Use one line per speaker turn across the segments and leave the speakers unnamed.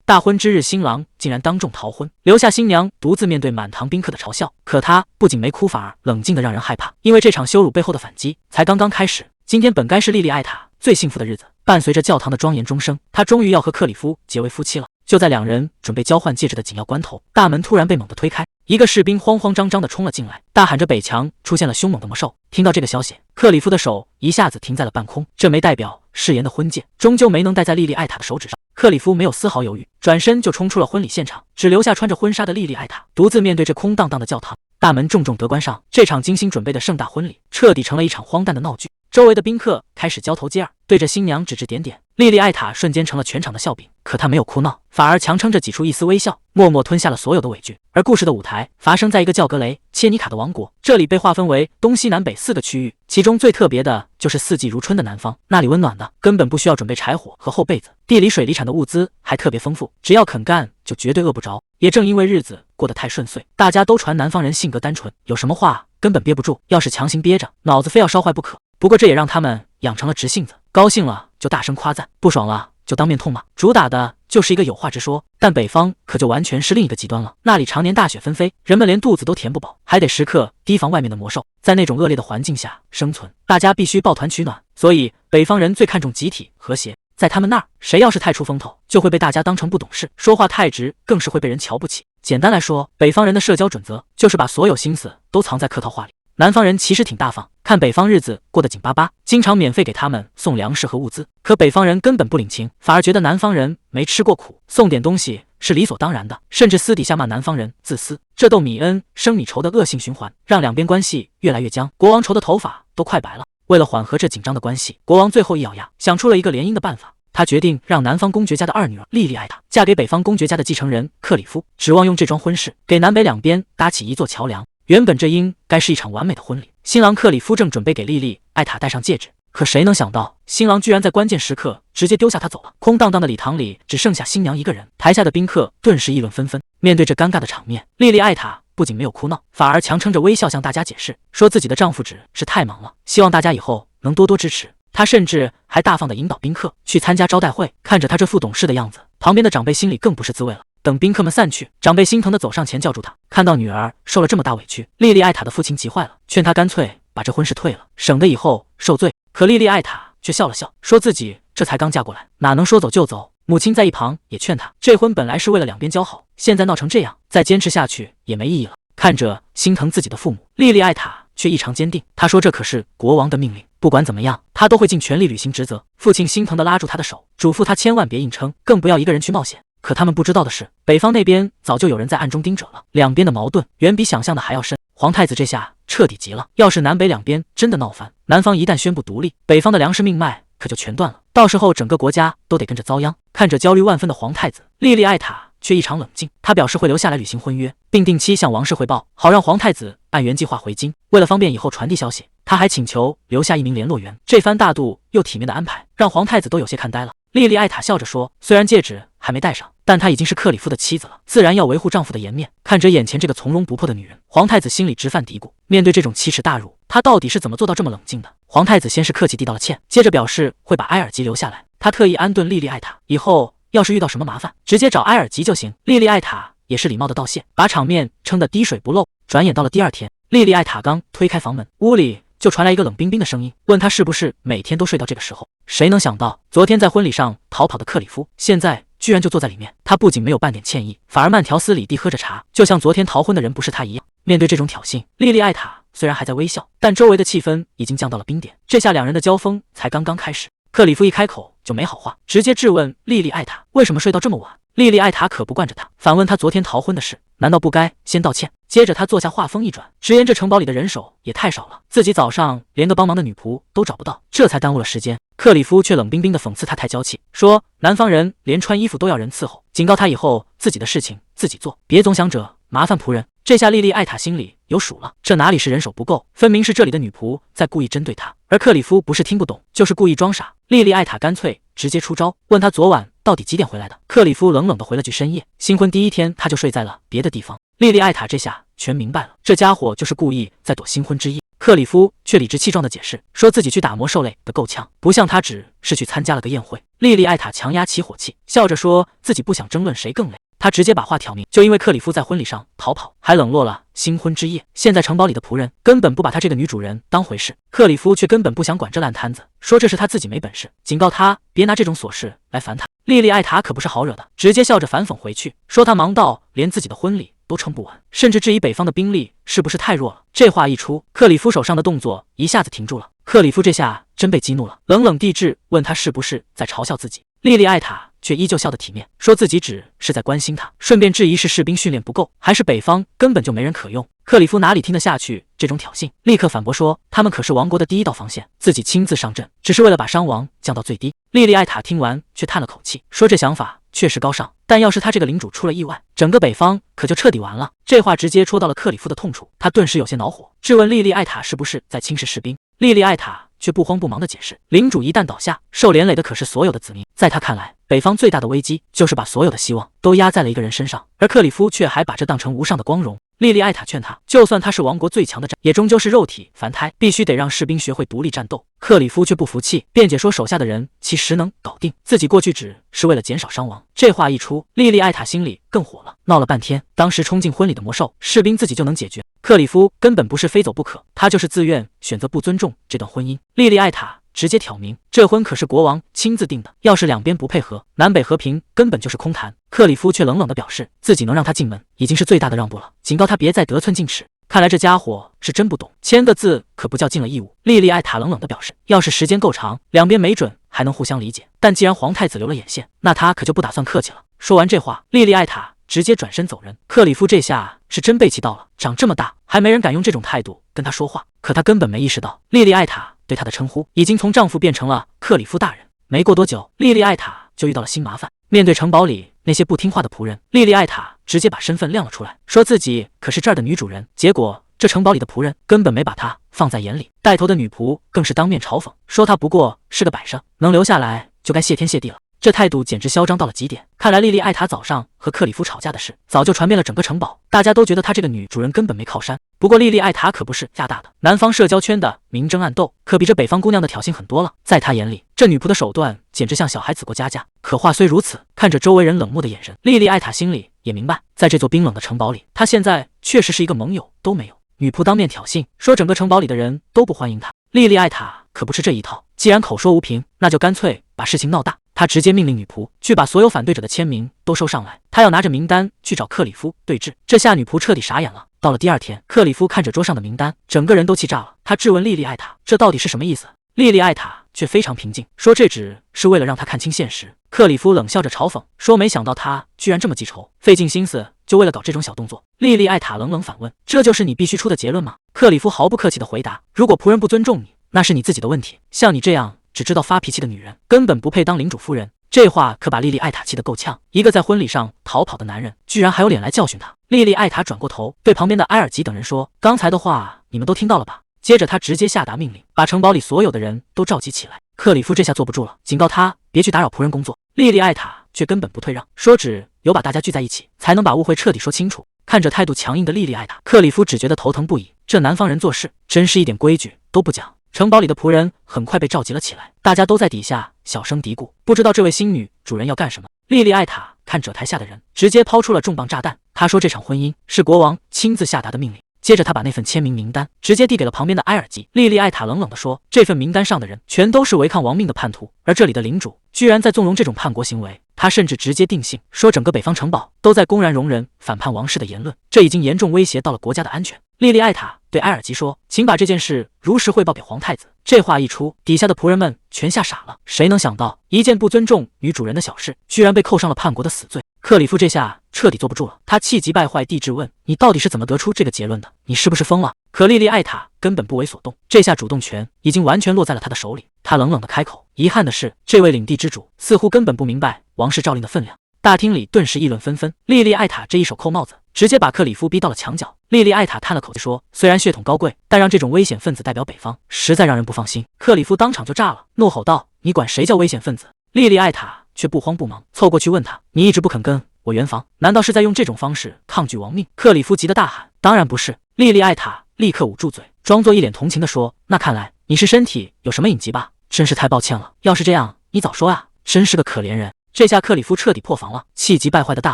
大婚之日，新郎竟然当众逃婚，留下新娘独自面对满堂宾客的嘲笑。可她不仅没哭，反而冷静的让人害怕，因为这场羞辱背后的反击才刚刚开始。今天本该是莉莉艾塔最幸福的日子，伴随着教堂的庄严钟声，她终于要和克里夫结为夫妻了。就在两人准备交换戒指的紧要关头，大门突然被猛地推开，一个士兵慌慌张张地冲了进来，大喊着北墙出现了凶猛的魔兽。听到这个消息，克里夫的手一下子停在了半空，这枚代表誓言的婚戒终究没能戴在莉莉艾塔的手指上。克里夫没有丝毫犹豫，转身就冲出了婚礼现场，只留下穿着婚纱的莉莉艾塔独自面对这空荡荡的教堂。大门重重地关上，这场精心准备的盛大婚礼彻底成了一场荒诞的闹剧。周围的宾客开始交头接耳，对着新娘指指点点。莉莉艾塔瞬间成了全场的笑柄，可她没有哭闹，反而强撑着挤出一丝微笑，默默吞下了所有的委屈。而故事的舞台发生在一个叫格雷切尼卡的王国，这里被划分为东西南北4个区域，其中最特别的就是四季如春的南方，那里温暖的根本不需要准备柴火和厚被子，地里水里产的物资还特别丰富，只要肯干就绝对饿不着。也正因为日子过得太顺遂，大家都传南方人性格单纯，有什么话根本憋不住，要是强行憋着，脑子非要烧坏不可。不过这也让他们养成了直性子，高兴了就大声夸赞，不爽了就当面痛骂，主打的就是一个有话直说。但北方可就完全是另一个极端了，那里常年大雪纷飞，人们连肚子都填不饱，还得时刻提防外面的魔兽。在那种恶劣的环境下生存，大家必须抱团取暖，所以北方人最看重集体和谐。在他们那儿，谁要是太出风头，就会被大家当成不懂事，说话太直更是会被人瞧不起。简单来说，北方人的社交准则就是把所有心思都藏在客套话里。南方人其实挺大方，看北方日子过得紧巴巴，经常免费给他们送粮食和物资。可北方人根本不领情，反而觉得南方人没吃过苦，送点东西是理所当然的，甚至私底下骂南方人自私。这斗米恩生米仇的恶性循环，让两边关系越来越僵。国王愁的头发都快白了。为了缓和这紧张的关系，国王最后一咬牙，想出了一个联姻的办法。他决定让南方公爵家的二女儿莉莉艾塔嫁给北方公爵家的继承人克里夫，指望用这桩婚事给南北两边搭起一座桥梁。原本这应该是一场完美的婚礼，新郎克里夫正准备给莉莉艾塔戴上戒指，可谁能想到新郎居然在关键时刻直接丢下她走了。空荡荡的礼堂里只剩下新娘一个人，台下的宾客顿时议论纷纷。面对这尴尬的场面，莉莉艾塔不仅没有哭闹，反而强撑着微笑向大家解释，说自己的丈夫只是太忙了，希望大家以后能多多支持。她甚至还大方地引导宾客去参加招待会。看着她这副懂事的样子，旁边的长辈心里更不是滋味了。等宾客们散去，长辈心疼地走上前叫住她。看到女儿受了这么大委屈，莉莉艾塔的父亲急坏了，劝她干脆把这婚事退了，省得以后受罪。可莉莉艾塔却笑了笑，说自己这才刚嫁过来，哪能说走就走。母亲在一旁也劝她，这婚本来是为了两边交好，现在闹成这样，再坚持下去也没意义了。看着心疼自己的父母，莉莉艾塔却异常坚定。她说这可是国王的命令，不管怎么样，她都会尽全力履行职责。父亲心疼地拉住她的手，嘱咐她千万别硬撑，更不要一个人去冒险。可他们不知道的是，北方那边早就有人在暗中盯着了，两边的矛盾远比想象的还要深。皇太子这下彻底急了，要是南北两边真的闹翻，南方一旦宣布独立，北方的粮食命脉可就全断了，到时候整个国家都得跟着遭殃。看着焦虑万分的皇太子，莉莉艾塔却异常冷静，她表示会留下来履行婚约，并定期向王室汇报，好让皇太子按原计划回京。为了方便以后传递消息，他还请求留下一名联络员。这番大度又体面的安排，让皇太子都有些看呆了。莉莉艾塔笑着说，虽然戒指还没戴上，但她已经是克里夫的妻子了，自然要维护丈夫的颜面。看着眼前这个从容不迫的女人，皇太子心里直犯嘀咕，面对这种奇耻大辱，他到底是怎么做到这么冷静的？皇太子先是客气递道了歉，接着表示会把埃尔吉留下来。他特意安顿莉莉艾塔，以后要是遇到什么麻烦，直接找埃尔吉就行。莉莉艾塔也是礼貌的道谢，把场面撑得滴水不漏。转眼到了第二天，莉莉艾塔刚推开房门，屋里就传来一个冷冰冰的声音，问她是不是每天都睡到这个时候。谁能想到，昨天在婚礼上逃跑的克里夫，现在居然就坐在里面。他不仅没有半点歉意，反而慢条斯理地喝着茶，就像昨天逃婚的人不是他一样。面对这种挑衅，莉莉艾塔虽然还在微笑，但周围的气氛已经降到了冰点。这下两人的交锋才刚刚开始。克里夫一开口就没好话，直接质问莉莉艾塔为什么睡到这么晚。莉莉艾塔可不惯着他，反问他昨天逃婚的事，难道不该先道歉？接着他坐下，话锋一转，直言这城堡里的人手也太少了，自己早上连个帮忙的女仆都找不到，这才耽误了时间。克里夫却冷冰冰地讽刺他太娇气，说南方人连穿衣服都要人伺候，警告他以后自己的事情自己做，别总想着麻烦仆人。这下莉莉艾塔心里有数了，这哪里是人手不够，分明是这里的女仆在故意针对他。而克里夫不是听不懂，就是故意装傻。莉莉艾塔干脆直接出招，问他昨晚到底几点回来的。克里夫冷冷地回了句深夜，新婚第一天他就睡在了别的地方。莉莉艾塔这下全明白了，这家伙就是故意在躲新婚之夜。克里夫却理直气壮地解释，说自己去打魔兽类的够呛，不像他只是去参加了个宴会。莉莉艾塔强压起火气，笑着说自己不想争论谁更累。他直接把话挑明，就因为克里夫在婚礼上逃跑，还冷落了新婚之夜。现在城堡里的仆人根本不把他这个女主人当回事，克里夫却根本不想管这烂摊子，说这是他自己没本事，警告他别拿这种琐事来烦他。莉莉艾塔可不是好惹的，直接笑着反讽回去，说他忙到连自己的婚礼都撑不完，甚至质疑北方的兵力是不是太弱了。这话一出，克里夫手上的动作一下子停住了。克里夫这下真被激怒了，冷冷地质问他是不是在嘲笑自己。莉莉艾塔却依旧笑得体面，说自己只是在关心他，顺便质疑是士兵训练不够，还是北方根本就没人可用。克里夫哪里听得下去这种挑衅，立刻反驳说他们可是王国的第一道防线，自己亲自上阵只是为了把伤亡降到最低。莉莉艾塔听完却叹了口气，说这想法确实高尚，但要是他这个领主出了意外，整个北方可就彻底完了。这话直接戳到了克里夫的痛处，他顿时有些恼火，质问莉莉艾塔是不是在轻视士兵。莉莉艾塔却不慌不忙地解释，领主一旦倒下，受连累的可是所有的子民。在他看来，北方最大的危机就是把所有的希望都压在了一个人身上，而克里夫却还把这当成无上的光荣。莉莉艾塔劝他，就算他是王国最强的战，也终究是肉体凡胎，必须得让士兵学会独立战斗。克里夫却不服气，辩解说手下的人其实能搞定，自己过去只是为了减少伤亡。这话一出，莉莉艾塔心里更火了，闹了半天，当时冲进婚礼的魔兽士兵自己就能解决，克里夫根本不是非走不可，他就是自愿选择不尊重这段婚姻。莉莉艾塔直接挑明，这婚可是国王亲自定的，要是两边不配合，南北和平根本就是空谈。克里夫却冷冷地表示，自己能让他进门已经是最大的让步了，警告他别再得寸进尺。看来这家伙是真不懂，签个字可不叫尽了义务。莉莉艾塔冷冷地表示，要是时间够长，两边没准还能互相理解，但既然皇太子留了眼线，那他可就不打算客气了。说完这话，莉莉艾塔直接转身走人。克里夫这下是真被气到了，长这么大还没人敢用这种态度跟他说话，可他根本没意识到莉莉艾塔对他的称呼已经从丈夫变成了克里夫大人。没过多久，莉莉艾塔就遇到了新麻烦。面对城堡里那些不听话的仆人，莉莉艾塔直接把身份亮了出来，说自己可是这儿的女主人。结果这城堡里的仆人根本没把她放在眼里，带头的女仆更是当面嘲讽，说她不过是个摆设，能留下来就该谢天谢地了。这态度简直嚣张到了极点。看来莉莉艾塔早上和克里夫吵架的事早就传遍了整个城堡，大家都觉得她这个女主人根本没靠山。不过莉莉艾塔可不是亚大的，南方社交圈的明争暗斗可比这北方姑娘的挑衅很多了。在她眼里，这女仆的手段简直像小孩子过家家。可话虽如此，看着周围人冷漠的眼神，莉莉艾塔心里也明白，在这座冰冷的城堡里，她现在确实是一个盟友都没有。女仆当面挑衅，说整个城堡里的人都不欢迎她。莉莉艾塔可不吃这一套，既然口说无凭，那就干脆把事情闹大。他直接命令女仆去把所有反对者的签名都收上来，他要拿着名单去找克里夫对峙。这下女仆彻底傻眼了。到了第二天，克里夫看着桌上的名单，整个人都气炸了。他质问莉莉艾塔，这到底是什么意思？莉莉艾塔却非常平静，说这只是为了让他看清现实。克里夫冷笑着嘲讽说，没想到他居然这么记仇，费尽心思就为了搞这种小动作。莉莉艾塔冷冷反问，这就是你必须出的结论吗？克里夫毫不客气地回答，如果仆人不尊重你，那是你自己的问题，像你这样只知道发脾气的女人根本不配当领主夫人。这话可把莉莉艾塔气得够呛，一个在婚礼上逃跑的男人居然还有脸来教训她。莉莉艾塔转过头对旁边的埃尔吉等人说，刚才的话你们都听到了吧？接着他直接下达命令，把城堡里所有的人都召集起来。克里夫这下坐不住了，警告他别去打扰仆人工作。莉莉艾塔却根本不退让，说只有把大家聚在一起，才能把误会彻底说清楚。看着态度强硬的莉莉艾塔，克里夫只觉得头疼不已，这南方人做事真是一点规矩都不讲。城堡里的仆人很快被召集了起来，大家都在底下小声嘀咕，不知道这位新女主人要干什么。莉莉艾塔看着台下的人，直接抛出了重磅炸弹。她说这场婚姻是国王亲自下达的命令。接着他把那份签名名单直接递给了旁边的埃尔吉。莉莉艾塔冷冷地说，这份名单上的人全都是违抗王命的叛徒，而这里的领主居然在纵容这种叛国行为。他甚至直接定性说，整个北方城堡都在公然容忍反叛王室的言论，这已经严重威胁到了国家的安全。莉莉艾塔对埃尔吉说，请把这件事如实汇报给皇太子。这话一出，底下的仆人们全吓傻了，谁能想到一件不尊重女主人的小事，居然被扣上了叛国的死罪。克里夫这下彻底坐不住了，他气急败坏地质问，你到底是怎么得出这个结论的？你是不是疯了？可莉莉艾塔根本不为所动，这下主动权已经完全落在了他的手里。他冷冷地开口，遗憾的是，这位领地之主似乎根本不明白王室诏令的分量。大厅里顿时议论纷纷，莉莉艾塔这一手扣帽子，直接把克里夫逼到了墙角。莉莉艾塔叹了口气说，虽然血统高贵，但让这种危险分子代表北方，实在让人不放心。克里夫当场就炸了，怒吼道，你管谁叫危险分子？莉莉艾塔却不慌不忙凑过去问他，你一直不肯跟我圆房，难道是在用这种方式抗拒王命？克里夫急得大喊，当然不是。莉莉艾塔立刻捂住嘴，装作一脸同情地说，那看来你是身体有什么隐疾吧？真是太抱歉了，要是这样你早说啊。真是个可怜人。这下克里夫彻底破防了，气急败坏的大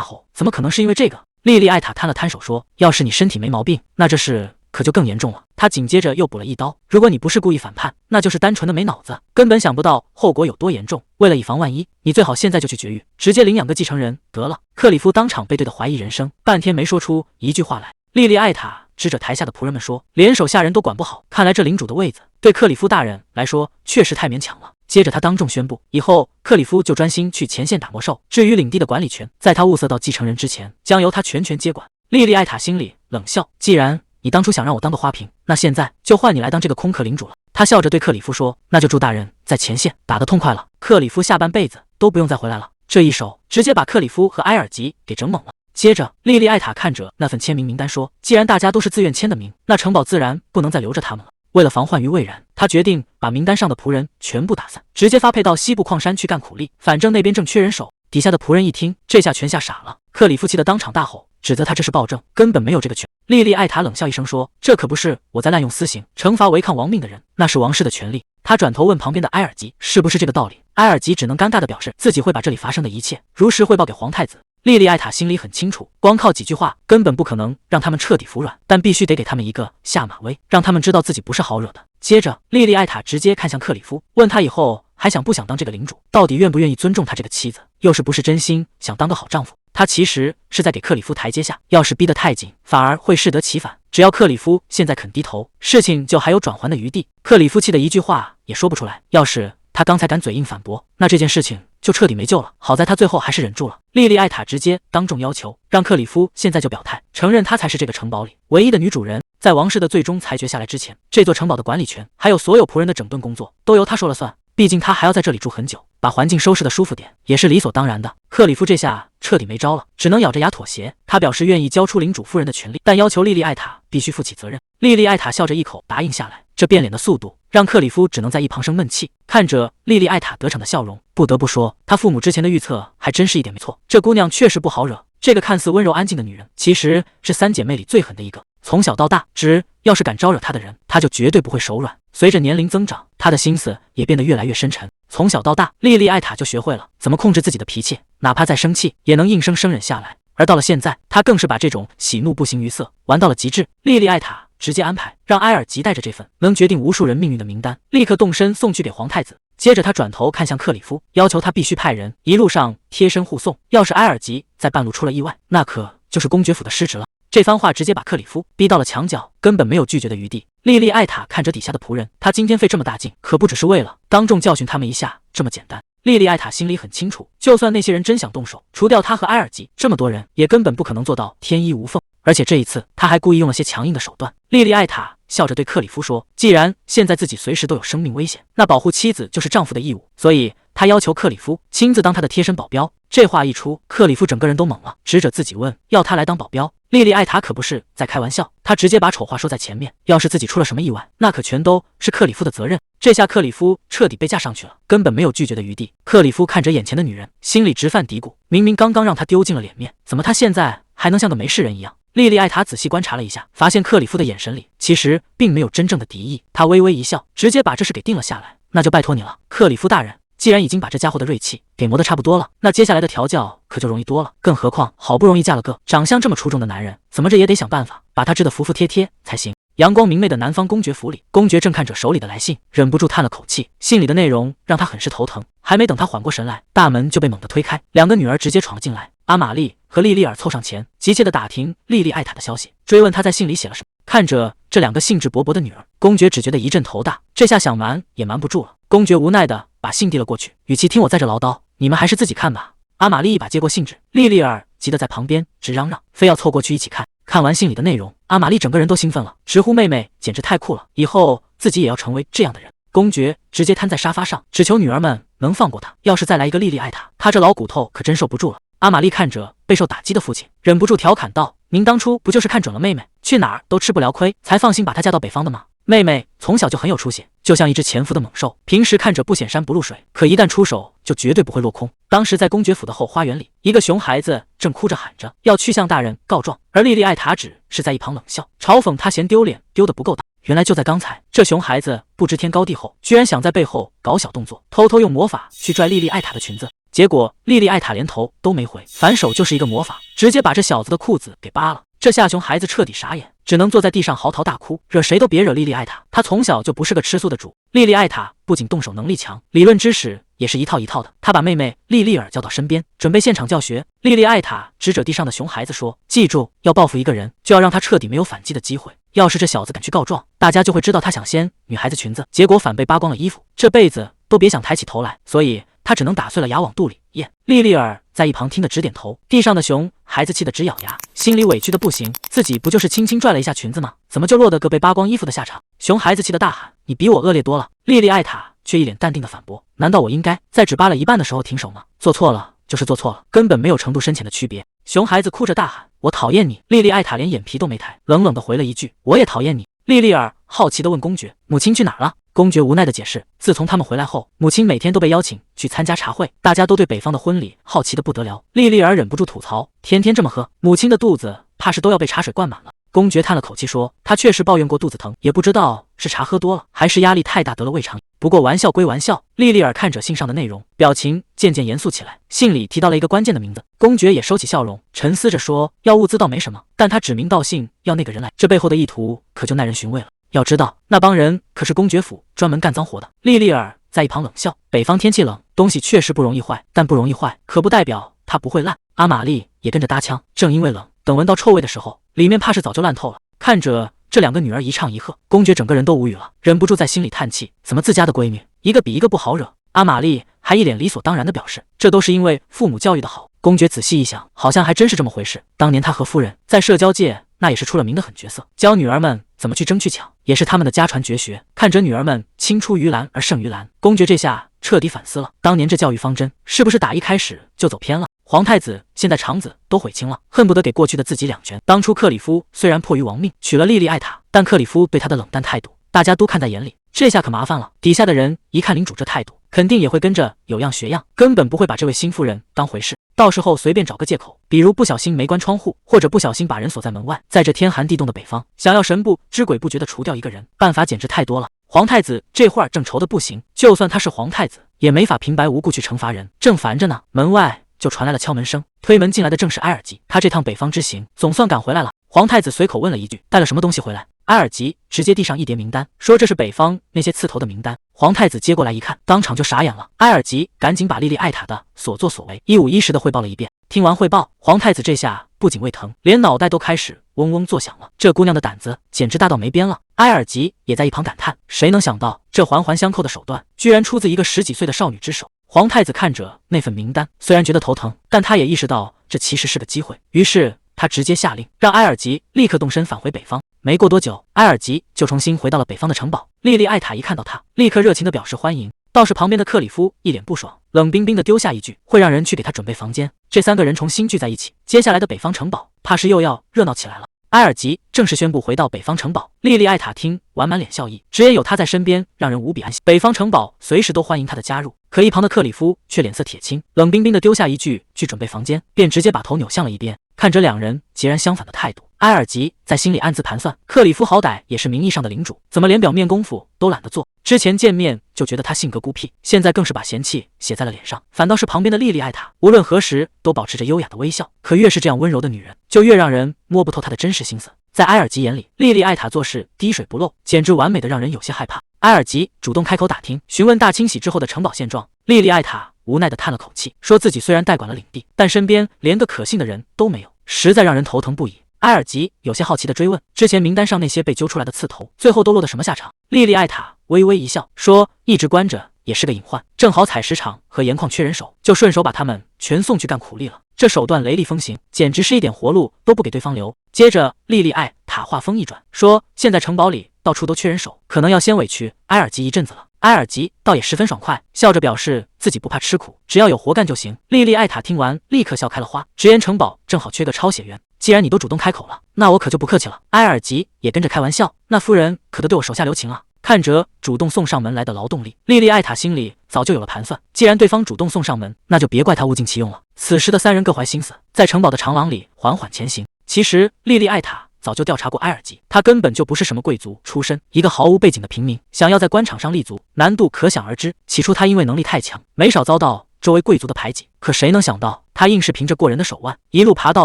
吼：“怎么可能是因为这个？”莉莉艾塔摊了摊手说：“要是你身体没毛病，那这事可就更严重了。”他紧接着又补了一刀：“如果你不是故意反叛，那就是单纯的没脑子，根本想不到后果有多严重。为了以防万一，你最好现在就去绝育，直接领养个继承人得了。”克里夫当场被对得怀疑人生，半天没说出一句话来。莉莉艾塔指着台下的仆人们说：“连手下人都管不好，看来这领主的位子对克里夫大人来说确实太勉强了。”接着他当众宣布，以后克里夫就专心去前线打魔兽，至于领地的管理权，在他物色到继承人之前，将由他全权接管。莉莉艾塔心里冷笑：“既然你当初想让我当个花瓶，那现在就换你来当这个空壳领主了。”他笑着对克里夫说：“那就祝大人在前线打得痛快了。”克里夫下半辈子都不用再回来了。这一手直接把克里夫和埃尔吉给整懵了。接着，莉莉艾塔看着那份签名名单说：“既然大家都是自愿签的名，那城堡自然不能再留着他们了。”为了防患于未然，他决定把名单上的仆人全部打散，直接发配到西部矿山去干苦力，反正那边正缺人手。底下的仆人一听，这下全吓傻了。克里夫气得当场大吼，指责他这是暴政，根本没有这个权。莉莉艾塔冷笑一声说：“这可不是我在滥用私刑，惩罚违抗王命的人，那是王室的权利。”他转头问旁边的埃尔吉：“是不是这个道理？”埃尔吉只能尴尬地表示自己会把这里发生的一切如实汇报给皇太子。莉莉艾塔心里很清楚，光靠几句话根本不可能让他们彻底服软，但必须得给他们一个下马威，让他们知道自己不是好惹的。接着，莉莉艾塔直接看向克里夫，问他以后还想不想当这个领主，到底愿不愿意尊重他这个妻子，又是不是真心想当个好丈夫。他其实是在给克里夫台阶下，要是逼得太紧，反而会适得其反。只要克里夫现在肯低头，事情就还有转圜的余地。克里夫气得一句话也说不出来，要是他刚才敢嘴硬反驳，那这件事情就彻底没救了。好在他最后还是忍住了。莉莉艾塔直接当众要求，让克里夫现在就表态，承认他才是这个城堡里唯一的女主人。在王室的最终裁决下来之前，这座城堡的管理权，还有所有仆人的整顿工作，都由他说了算。毕竟他还要在这里住很久，把环境收拾的舒服点，也是理所当然的。克里夫这下彻底没招了，只能咬着牙妥协。他表示愿意交出领主夫人的权利，但要求莉莉艾塔必须负起责任。莉莉艾塔笑着一口答应下来，这变脸的速度让克里夫只能在一旁生闷气。看着莉莉艾塔得逞的笑容，不得不说，他父母之前的预测还真是一点没错。这姑娘确实不好惹，这个看似温柔安静的女人，其实是三姐妹里最狠的一个。从小到大，只要是敢招惹她的人，她就绝对不会手软。随着年龄增长，她的心思也变得越来越深沉。从小到大，莉莉艾塔就学会了怎么控制自己的脾气，哪怕再生气，也能硬生生忍下来。而到了现在，她更是把这种喜怒不形于色玩到了极致。莉莉艾塔直接安排让埃尔吉带着这份能决定无数人命运的名单，立刻动身送去给皇太子。接着他转头看向克里夫，要求他必须派人一路上贴身护送，要是埃尔吉在半路出了意外，那可就是公爵府的失职了。这番话直接把克里夫逼到了墙角，根本没有拒绝的余地。莉莉艾塔看着底下的仆人，他今天费这么大劲，可不只是为了当众教训他们一下这么简单。莉莉艾塔心里很清楚，就算那些人真想动手，除掉他和埃尔吉，这么多人也根本不可能做到天衣无缝。而且这一次，他还故意用了些强硬的手段。莉莉艾塔笑着对克里夫说：“既然现在自己随时都有生命危险，那保护妻子就是丈夫的义务，所以他要求克里夫亲自当他的贴身保镖。”这话一出，克里夫整个人都懵了，指着自己问：“要他来当保镖？”莉莉艾塔可不是在开玩笑，她直接把丑话说在前面，要是自己出了什么意外，那可全都是克里夫的责任。这下克里夫彻底被架上去了，根本没有拒绝的余地。克里夫看着眼前的女人，心里直犯嘀咕：明明刚刚让她丢尽了脸面，怎么她现在还能像个没事人一样？莉莉艾塔仔细观察了一下，发现克里夫的眼神里其实并没有真正的敌意。她微微一笑，直接把这事给定了下来：“那就拜托你了，克里夫大人。既然已经把这家伙的锐气给磨得差不多了，那接下来的调教可就容易多了。更何况好不容易嫁了个长相这么出众的男人，怎么着也得想办法把他治得服服帖帖才行。”阳光明媚的南方公爵府里，公爵正看着手里的来信，忍不住叹了口气。信里的内容让他很是头疼。还没等他缓过神来，大门就被猛地推开，两个女儿直接闯了进来。阿玛丽和莉莉尔凑上前，急切地打听莉莉艾塔的消息，追问她在信里写了什么。看着这两个兴致勃勃的女儿，公爵只觉得一阵头大，这下想瞒也瞒不住了。公爵无奈地把信递了过去，语气听我在这唠叨，你们还是自己看吧。阿玛丽一把接过信纸，莉莉尔急得在旁边直嚷嚷，非要凑过去一起看。看完信里的内容，阿玛丽整个人都兴奋了，直呼妹妹简直太酷了，以后自己也要成为这样的人。公爵直接瘫在沙发上，只求女儿们能放过他，要是再来一个莉莉艾塔，他这老骨头可真受不住了。阿玛丽看着备受打击的父亲，忍不住调侃道：“您当初不就是看准了妹妹去哪儿都吃不了亏，才放心把她嫁到北方的吗？妹妹从小就很有出息，就像一只潜伏的猛兽，平时看着不显山不露水，可一旦出手就绝对不会落空。”当时在公爵府的后花园里，一个熊孩子正哭着喊着要去向大人告状，而莉莉艾塔只是在一旁冷笑，嘲讽他嫌丢脸丢得不够大。原来就在刚才，这熊孩子不知天高地厚，居然想在背后搞小动作，偷偷用魔法去拽莉莉艾塔的裙子。结果莉莉艾塔连头都没回，反手就是一个魔法，直接把这小子的裤子给扒了。这下熊孩子彻底傻眼，只能坐在地上嚎啕大哭，惹谁都别惹莉莉艾塔，他从小就不是个吃素的主。莉莉艾塔不仅动手能力强，理论知识也是一套一套的。他把妹妹莉莉尔叫到身边，准备现场教学。莉莉艾塔指着地上的熊孩子说：“记住，要报复一个人，就要让他彻底没有反击的机会。要是这小子敢去告状，大家就会知道他想掀女孩子裙子，结果反被扒光了衣服，这辈子都别想抬起头来。所以他只能打碎了牙往肚里咽。”莉莉尔在一旁听得直点头。地上的熊孩子气得直咬牙，心里委屈的不行，自己不就是轻轻拽了一下裙子吗？怎么就落得个被扒光衣服的下场？熊孩子气得大喊：“你比我恶劣多了！”莉莉艾塔却一脸淡定的反驳：“难道我应该在只扒了一半的时候停手吗？做错了就是做错了，根本没有程度深浅的区别。”熊孩子哭着大喊：“我讨厌你！”莉莉艾塔连眼皮都没抬，冷冷的回了一句：“我也讨厌你。”莉莉尔好奇地问公爵：“母亲去哪儿了？”公爵无奈地解释：“自从他们回来后，母亲每天都被邀请去参加茶会，大家都对北方的婚礼好奇得不得了。”莉莉尔忍不住吐槽：“天天这么喝，母亲的肚子怕是都要被茶水灌满了。”公爵叹了口气说：“他确实抱怨过肚子疼，也不知道是茶喝多了，还是压力太大得了胃肠炎。不过玩笑归玩笑。”莉莉尔看着信上的内容，表情渐渐严肃起来。信里提到了一个关键的名字，公爵也收起笑容，沉思着说：“要物资倒没什么，但他指名道姓要那个人来，这背后的意图可就耐人寻味了。要知道，那帮人可是公爵府专门干脏活的。”莉莉尔在一旁冷笑：“北方天气冷，东西确实不容易坏，但不容易坏可不代表它不会烂。”阿玛丽也跟着搭腔：“正因为冷，等闻到臭味的时候，里面怕是早就烂透了。”看着这两个女儿一唱一和，公爵整个人都无语了，忍不住在心里叹气：怎么自家的闺女一个比一个不好惹？阿玛丽还一脸理所当然的表示，这都是因为父母教育的好。公爵仔细一想，好像还真是这么回事。当年他和夫人在社交界那也是出了名的狠角色，教女儿们怎么去争去抢，也是他们的家传绝学。看着女儿们青出于蓝而胜于蓝，公爵这下彻底反思了，当年这教育方针是不是打一开始就走偏了？皇太子现在肠子都悔青了，恨不得给过去的自己两拳。当初克里夫虽然迫于亡命娶了莉莉艾塔，但克里夫对他的冷淡态度，大家都看在眼里。这下可麻烦了，底下的人一看领主这态度，肯定也会跟着有样学样，根本不会把这位新夫人当回事。到时候随便找个借口，比如不小心没关窗户，或者不小心把人锁在门外，在这天寒地冻的北方，想要神不知鬼不觉地除掉一个人，办法简直太多了。皇太子这会儿正愁得不行，就算他是皇太子，也没法平白无故去惩罚人。正烦着呢，门外就传来了敲门声，推门进来的正是埃尔吉。他这趟北方之行总算赶回来了。皇太子随口问了一句：“带了什么东西回来？”埃尔吉直接递上一叠名单，说这是北方那些刺头的名单。皇太子接过来一看，当场就傻眼了。埃尔吉赶紧把莉莉艾塔的所作所为一五一十的汇报了一遍。听完汇报，皇太子这下不仅胃疼，连脑袋都开始嗡嗡作响了。这姑娘的胆子简直大到没边了。埃尔吉也在一旁感叹：谁能想到这环环相扣的手段，居然出自一个10几岁的少女之手？皇太子看着那份名单，虽然觉得头疼，但他也意识到这其实是个机会，于是他直接下令让埃尔吉立刻动身返回北方。没过多久，埃尔吉就重新回到了北方的城堡。莉莉艾塔一看到他，立刻热情地表示欢迎。倒是旁边的克里夫一脸不爽，冷冰冰地丢下一句：“会让人去给他准备房间。”这3个人重新聚在一起，接下来的北方城堡怕是又要热闹起来了。埃尔吉正式宣布回到北方城堡。莉莉艾塔听完满脸笑意，直言有他在身边，让人无比安心。北方城堡随时都欢迎他的加入。可一旁的克里夫却脸色铁青，冷冰冰地丢下一句去准备房间，便直接把头扭向了一边。看着两人截然相反的态度，埃尔吉在心里暗自盘算，克里夫好歹也是名义上的领主，怎么连表面功夫都懒得做？之前见面就觉得他性格孤僻，现在更是把嫌弃写在了脸上。反倒是旁边的莉莉艾塔，无论何时都保持着优雅的微笑，可越是这样温柔的女人，就越让人摸不透她的真实心思。在埃尔吉眼里，莉莉艾塔做事滴水不漏，简直完美的让人有些害怕。埃尔吉主动开口打听，询问大清洗之后的城堡现状。莉莉艾塔无奈地叹了口气，说自己虽然代管了领地，但身边连个可信的人都没有，实在让人头疼不已。埃尔吉有些好奇地追问，之前名单上那些被揪出来的刺头，最后都落得什么下场？莉莉艾塔微微一笑，说一直关着也是个隐患，正好采石场和盐矿缺人手，就顺手把他们全送去干苦力了。这手段雷厉风行，简直是一点活路都不给对方留。接着莉莉艾塔话锋一转，说现在城堡里到处都缺人手，可能要先委屈埃尔吉一阵子了。埃尔吉倒也十分爽快，笑着表示自己不怕吃苦，只要有活干就行。莉莉艾塔听完立刻笑开了花，直言城堡正好缺个抄写员，既然你都主动开口了，那我可就不客气了。埃尔吉也跟着开玩笑，那夫人可得对我手下留情啊。看着主动送上门来的劳动力，莉莉艾塔心里早就有了盘算，既然对方主动送上门，那就别怪他物尽其用了。此时的3人各怀心思，在城堡的长廊里缓缓前行。其实莉莉艾塔早就调查过埃尔吉，他根本就不是什么贵族出身，一个毫无背景的平民，想要在官场上立足，难度可想而知。起初他因为能力太强，没少遭到周围贵族的排挤，可谁能想到，他硬是凭着过人的手腕，一路爬到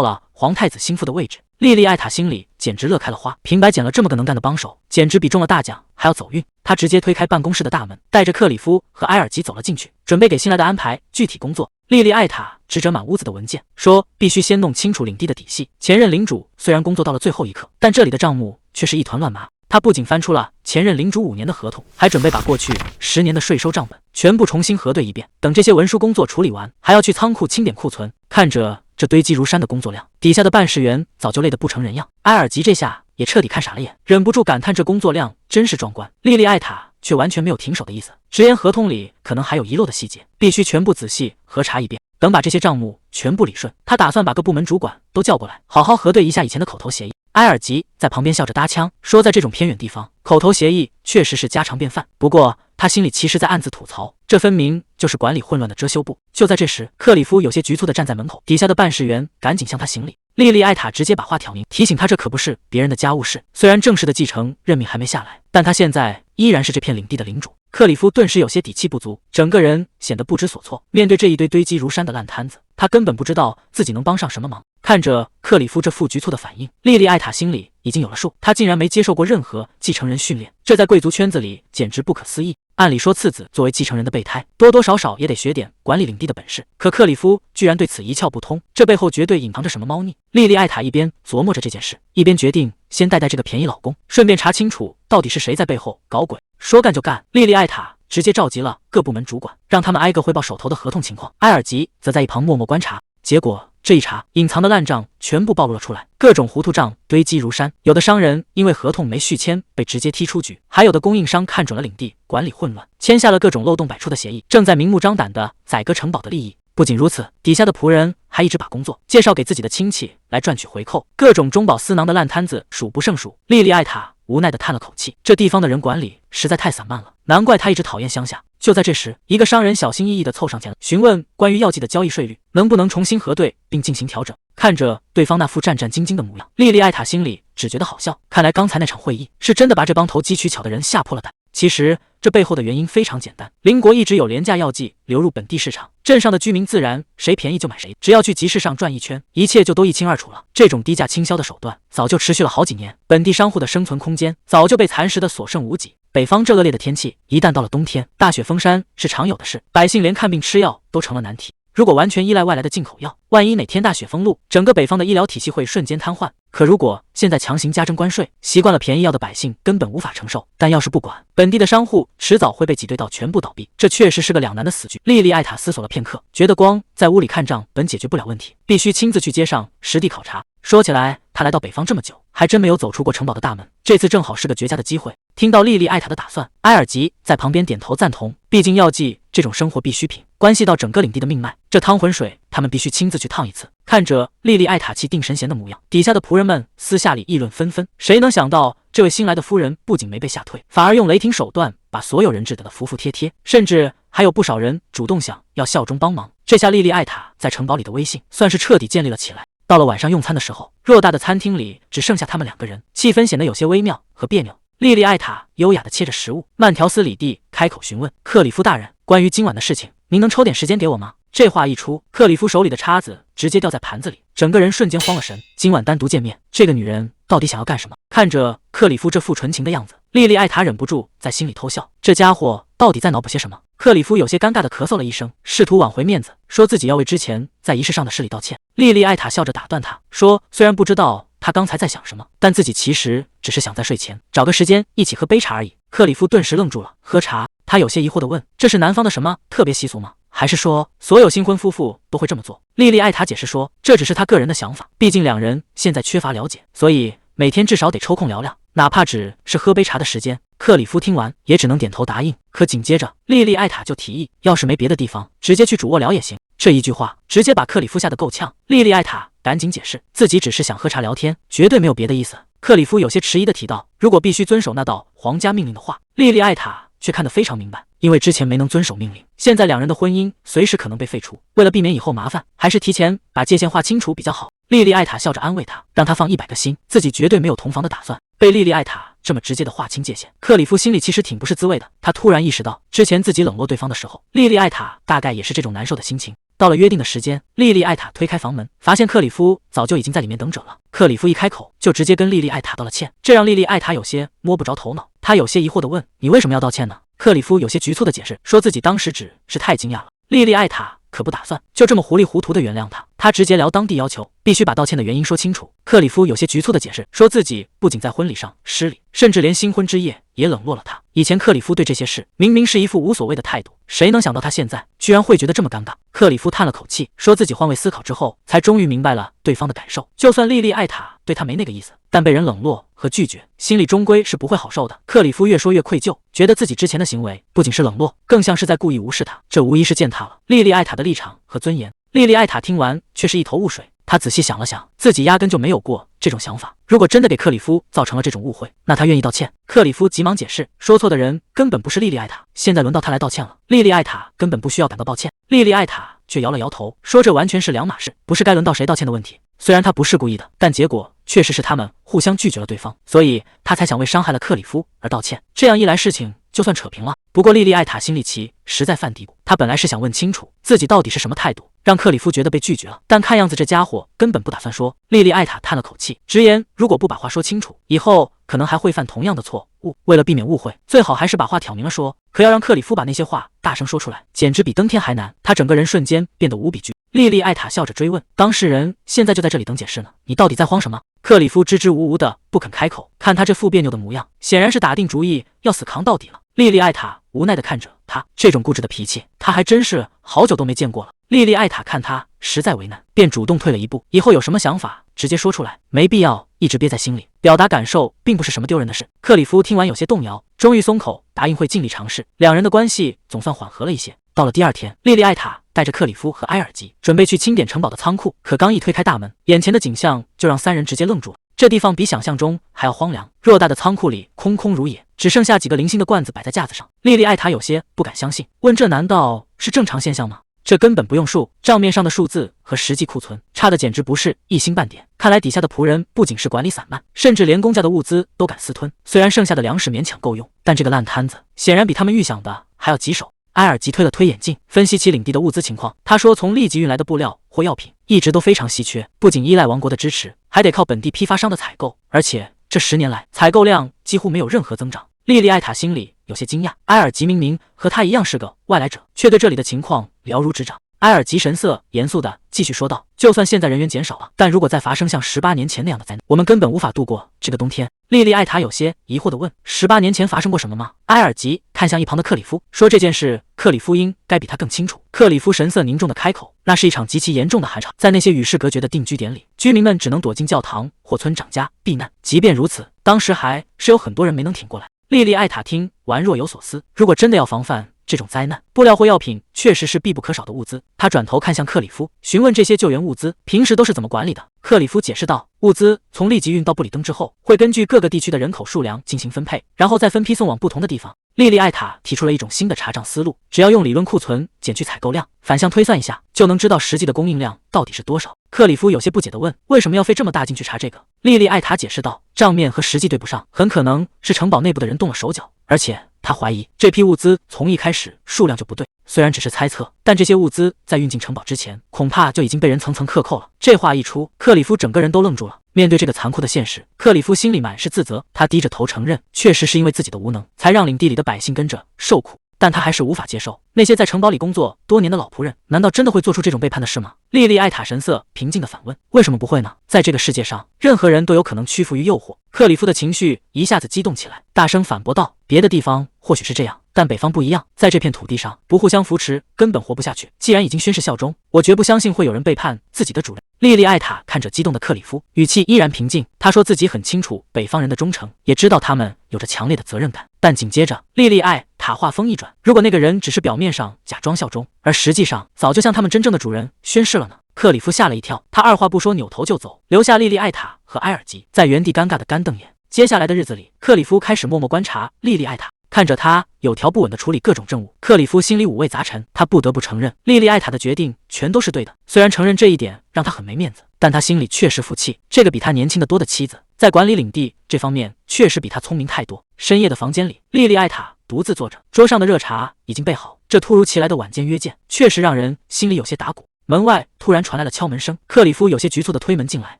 了皇太子心腹的位置。莉莉艾塔心里简直乐开了花，平白捡了这么个能干的帮手，简直比中了大奖还要走运。他直接推开办公室的大门，带着克里夫和埃尔吉走了进去，准备给新来的安排具体工作。莉莉艾塔指着满屋子的文件，说必须先弄清楚领地的底细。前任领主虽然工作到了最后一刻，但这里的账目却是一团乱麻。他不仅翻出了前任领主5年的合同，还准备把过去10年的税收账本全部重新核对一遍。等这些文书工作处理完，还要去仓库清点库存。看着这堆积如山的工作量，底下的办事员早就累得不成人样。埃尔吉这下也彻底看傻了眼，忍不住感叹这工作量真是壮观。莉莉艾塔却完全没有停手的意思，直言合同里可能还有遗漏的细节，必须全部仔细核查一遍。等把这些账目全部理顺，他打算把各部门主管都叫过来，好好核对一下以前的口头协议。埃尔吉在旁边笑着搭腔，说在这种偏远地方，口头协议确实是家常便饭。不过他心里其实在暗自吐槽，这分明就是管理混乱的遮羞布。就在这时，克里夫有些局促地站在门口，底下的办事员赶紧向他行礼。莉莉艾塔直接把话挑明，提醒他这可不是别人的家务事。虽然正式的继承任命还没下来，但他现在依然是这片领地的领主。克里夫顿时有些底气不足，整个人显得不知所措。面对这一堆堆积如山的烂摊子，他根本不知道自己能帮上什么忙。看着克里夫这副局促的反应，莉莉艾塔心里已经有了数。他竟然没接受过任何继承人训练，这在贵族圈子里简直不可思议。按理说，次子作为继承人的备胎，多多少少也得学点管理领地的本事。可克里夫居然对此一窍不通，这背后绝对隐藏着什么猫腻。莉莉艾塔一边琢磨着这件事，一边决定先带这个便宜老公，顺便查清楚到底是谁在背后搞鬼。说干就干，莉莉艾塔直接召集了各部门主管，让他们挨个汇报手头的合同情况。埃尔吉则在一旁默默观察，结果这一查，隐藏的烂账全部暴露了出来，各种糊涂账堆积如山。有的商人因为合同没续签被直接踢出局，还有的供应商看准了领地管理混乱，签下了各种漏洞百出的协议，正在明目张胆地宰割城堡的利益。不仅如此，底下的仆人还一直把工作介绍给自己的亲戚来赚取回扣，各种中饱私囊的烂摊子数不胜数。莉莉艾塔无奈地叹了口气，这地方的人管理实在太散漫了，难怪他一直讨厌乡下。就在这时，一个商人小心翼翼地凑上前，询问关于药剂的交易税率能不能重新核对并进行调整。看着对方那副战战兢兢的模样，莉莉艾塔心里只觉得好笑，看来刚才那场会议是真的把这帮投机取巧的人吓破了胆。其实这背后的原因非常简单，邻国一直有廉价药剂流入本地市场，镇上的居民自然谁便宜就买谁，只要去集市上转一圈，一切就都一清二楚了。这种低价倾销的手段早就持续了好几年，本地商户的生存空间早就被蚕食的所剩无几。北方这恶劣的天气，一旦到了冬天，大雪封山是常有的事，百姓连看病吃药都成了难题。如果完全依赖外来的进口药，万一哪天大雪封路，整个北方的医疗体系会瞬间瘫痪。可如果现在强行加征关税，习惯了便宜药的百姓根本无法承受。但要是不管，本地的商户迟早会被挤兑到全部倒闭，这确实是个两难的死局。莉莉艾塔思索了片刻，觉得光在屋里看账本解决不了问题，必须亲自去街上实地考察。说起来，他来到北方这么久，还真没有走出过城堡的大门，这次正好是个绝佳的机会。听到莉莉艾塔的打算，埃尔吉在旁边点头赞同，毕竟药剂这种生活必需品关系到整个领地的命脉，这汤浑水他们必须亲自去烫一次。看着莉莉艾塔气定神闲的模样，底下的仆人们私下里议论纷纷。谁能想到这位新来的夫人不仅没被吓退，反而用雷霆手段把所有人治得服服帖帖，甚至还有不少人主动想要效忠帮忙。这下莉莉艾塔在城堡里的威信算是彻底建立了起来。到了晚上用餐的时候，偌大的餐厅里只剩下他们2个人，气氛显得有些微妙和别扭。莉莉艾塔优雅地切着食物，慢条斯理地开口询问克里夫大人，关于今晚的事情，您能抽点时间给我吗？这话一出，克里夫手里的叉子直接掉在盘子里，整个人瞬间慌了神。今晚单独见面，这个女人到底想要干什么？看着克里夫这副纯情的样子，莉莉艾塔忍不住在心里偷笑，这家伙到底在脑补些什么？克里夫有些尴尬地咳嗽了一声，试图挽回面子，说自己要为之前在仪式上的事里道歉。莉莉艾塔笑着打断他，说虽然不知道他刚才在想什么，但自己其实只是想在睡前找个时间一起喝杯茶而已。克里夫顿时愣住了，喝茶？他有些疑惑地问，这是南方的什么特别习俗吗？还是说所有新婚夫妇都会这么做？莉莉艾塔解释说，这只是他个人的想法，毕竟2人现在缺乏了解，所以每天至少得抽空聊聊，哪怕只是喝杯茶的时间。克里夫听完也只能点头答应。可紧接着莉莉艾塔就提议，要是没别的地方，直接去主卧聊也行。这一句话直接把克里夫吓得够呛。莉莉艾塔赶紧解释，自己只是想喝茶聊天，绝对没有别的意思。克里夫有些迟疑地提到，如果必须遵守那道皇家命令的话，莉莉艾塔却看得非常明白，因为之前没能遵守命令，现在2人的婚姻随时可能被废除。为了避免以后麻烦，还是提前把界限划清楚比较好。莉莉艾塔笑着安慰他，让他放100个心，自己绝对没有同房的打算。被莉莉艾塔这么直接的划清界限，克里夫心里其实挺不是滋味的。他突然意识到，之前自己冷落对方的时候，莉莉艾塔大概也是这种难受的心情。到了约定的时间，莉莉艾塔推开房门，发现克里夫早就已经在里面等着了。克里夫一开口就直接跟莉莉艾塔道了歉，这让莉莉艾塔有些摸不着头脑。她有些疑惑地问：“你为什么要道歉呢？”克里夫有些局促地解释，说自己当时只是太惊讶了。莉莉艾塔可不打算就这么糊里糊涂地原谅他，他直截了当地要求必须把道歉的原因说清楚。克里夫有些局促地解释，说自己不仅在婚礼上失礼，甚至连新婚之夜也冷落了他。以前克里夫对这些事明明是一副无所谓的态度，谁能想到他现在居然会觉得这么尴尬。克里夫叹了口气，说自己换位思考之后，才终于明白了对方的感受。就算莉莉艾塔对他没那个意思，但被人冷落和拒绝，心里终归是不会好受的。克里夫越说越愧疚，觉得自己之前的行为不仅是冷落，更像是在故意无视他，这无疑是践踏了莉莉艾塔的立场和尊严。莉莉艾塔听完却是一头雾水，她仔细想了想，自己压根就没有过这种想法。如果真的给克里夫造成了这种误会，那他愿意道歉。克里夫急忙解释，说错的人根本不是莉莉艾塔，现在轮到他来道歉了。莉莉艾塔根本不需要感到抱歉。莉莉艾塔却摇了摇头，说这完全是两码事，不是该轮到谁道歉的问题。虽然他不是故意的，但结果确实是他们互相拒绝了对方，所以他才想为伤害了克里夫而道歉。这样一来，事情就算扯平了。不过莉莉艾塔心里实在犯嘀咕，她本来是想问清楚自己到底是什么态度，让克里夫觉得被拒绝了，但看样子这家伙根本不打算说。莉莉艾塔叹了口气，直言如果不把话说清楚，以后可能还会犯同样的错误。为了避免误会，最好还是把话挑明了说。可要让克里夫把那些话大声说出来，简直比登天还难。他整个人瞬间变得无比惧。莉莉艾塔笑着追问，当事人现在就在这里等解释呢，你到底在慌什么？克里夫支支吾吾的不肯开口，看他这副别扭的模样，显然是打定主意要死扛到底了。莉莉艾塔无奈地看着他，这种固执的脾气，他还真是好久都没见过了。莉莉艾塔看他实在为难，便主动退了一步，以后有什么想法直接说出来，没必要一直憋在心里。表达感受并不是什么丢人的事。克里夫听完有些动摇，终于松口，答应会尽力尝试。两人的关系总算缓和了一些。到了第二天，莉莉艾塔带着克里夫和埃尔吉准备去清点城堡的仓库，可刚一推开大门，眼前的景象就让三人直接愣住了。这地方比想象中还要荒凉，偌大的仓库里空空如也，只剩下几个零星的罐子摆在架子上。莉莉艾塔有些不敢相信，问这难道是正常现象吗？这根本不用数，账面上的数字和实际库存差的简直不是一星半点。看来底下的仆人不仅是管理散漫，甚至连公家的物资都敢私吞。虽然剩下的粮食勉强够用，但这个烂摊子显然比他们预想的还要棘手。埃尔吉推了推眼镜，分析起领地的物资情况。他说，从立即运来的布料或药品一直都非常稀缺，不仅依赖王国的支持，还得靠本地批发商的采购。而且这10年来，采购量几乎没有任何增长。莉莉艾塔心里有些惊讶，埃尔吉明明和他一样是个外来者，却对这里的情况了如指掌。埃尔吉神色严肃地继续说道，就算现在人员减少了，但如果再发生像18年前那样的灾难，我们根本无法度过这个冬天。莉莉艾塔有些疑惑地问，18年前发生过什么吗？埃尔吉看向一旁的克里夫，说这件事克里夫应该比他更清楚。克里夫神色凝重地开口，那是一场极其严重的寒潮，在那些与世隔绝的定居点里，居民们只能躲进教堂或村长家避难。即便如此，当时还是有很多人没能挺过来。莉莉艾塔听完若有所思，如果真的要防范这种灾难，布料或药品确实是必不可少的物资。他转头看向克里夫，询问这些救援物资平时都是怎么管理的。克里夫解释道，物资从立即运到布里登之后，会根据各个地区的人口数量进行分配，然后再分批送往不同的地方。莉莉艾塔提出了一种新的查账思路，只要用理论库存减去采购量，反向推算一下，就能知道实际的供应量到底是多少。克里夫有些不解地问，为什么要费这么大劲去查这个？莉莉艾塔解释道，账面和实际对不上，很可能是城堡内部的人动了手脚，而且他怀疑这批物资从一开始数量就不对。虽然只是猜测，但这些物资在运进城堡之前，恐怕就已经被人层层克扣了。这话一出，克里夫整个人都愣住了。面对这个残酷的现实，克里夫心里满是自责，他低着头承认，确实是因为自己的无能，才让领地里的百姓跟着受苦。但他还是无法接受，那些在城堡里工作多年的老仆人，难道真的会做出这种背叛的事吗？莉莉艾塔神色平静地反问，为什么不会呢？在这个世界上，任何人都有可能屈服于诱惑。克里夫的情绪一下子激动起来，大声反驳道，别的地方或许是这样，但北方不一样，在这片土地上，不互相扶持根本活不下去。既然已经宣誓效忠，我绝不相信会有人背叛自己的主人。莉莉艾塔看着激动的克里夫，语气依然平静。他说自己很清楚北方人的忠诚，也知道他们有着强烈的责任感。但紧接着，莉莉艾塔话锋一转，如果那个人只是表面上假装效忠，而实际上早就向他们真正的主人宣誓了呢？克里夫吓了一跳，他二话不说扭头就走，留下莉莉艾塔和埃尔吉在原地尴尬的干瞪眼。接下来的日子里，克里夫开始默默观察莉莉艾塔。看着他有条不紊地处理各种政务，克里夫心里五味杂陈。他不得不承认，莉莉艾塔的决定全都是对的。虽然承认这一点让他很没面子，但他心里确实服气。这个比他年轻得多的妻子，在管理领地这方面确实比他聪明太多。深夜的房间里，莉莉艾塔独自坐着，桌上的热茶已经备好。这突如其来的晚间约见，确实让人心里有些打鼓。门外突然传来了敲门声，克里夫有些局促地推门进来，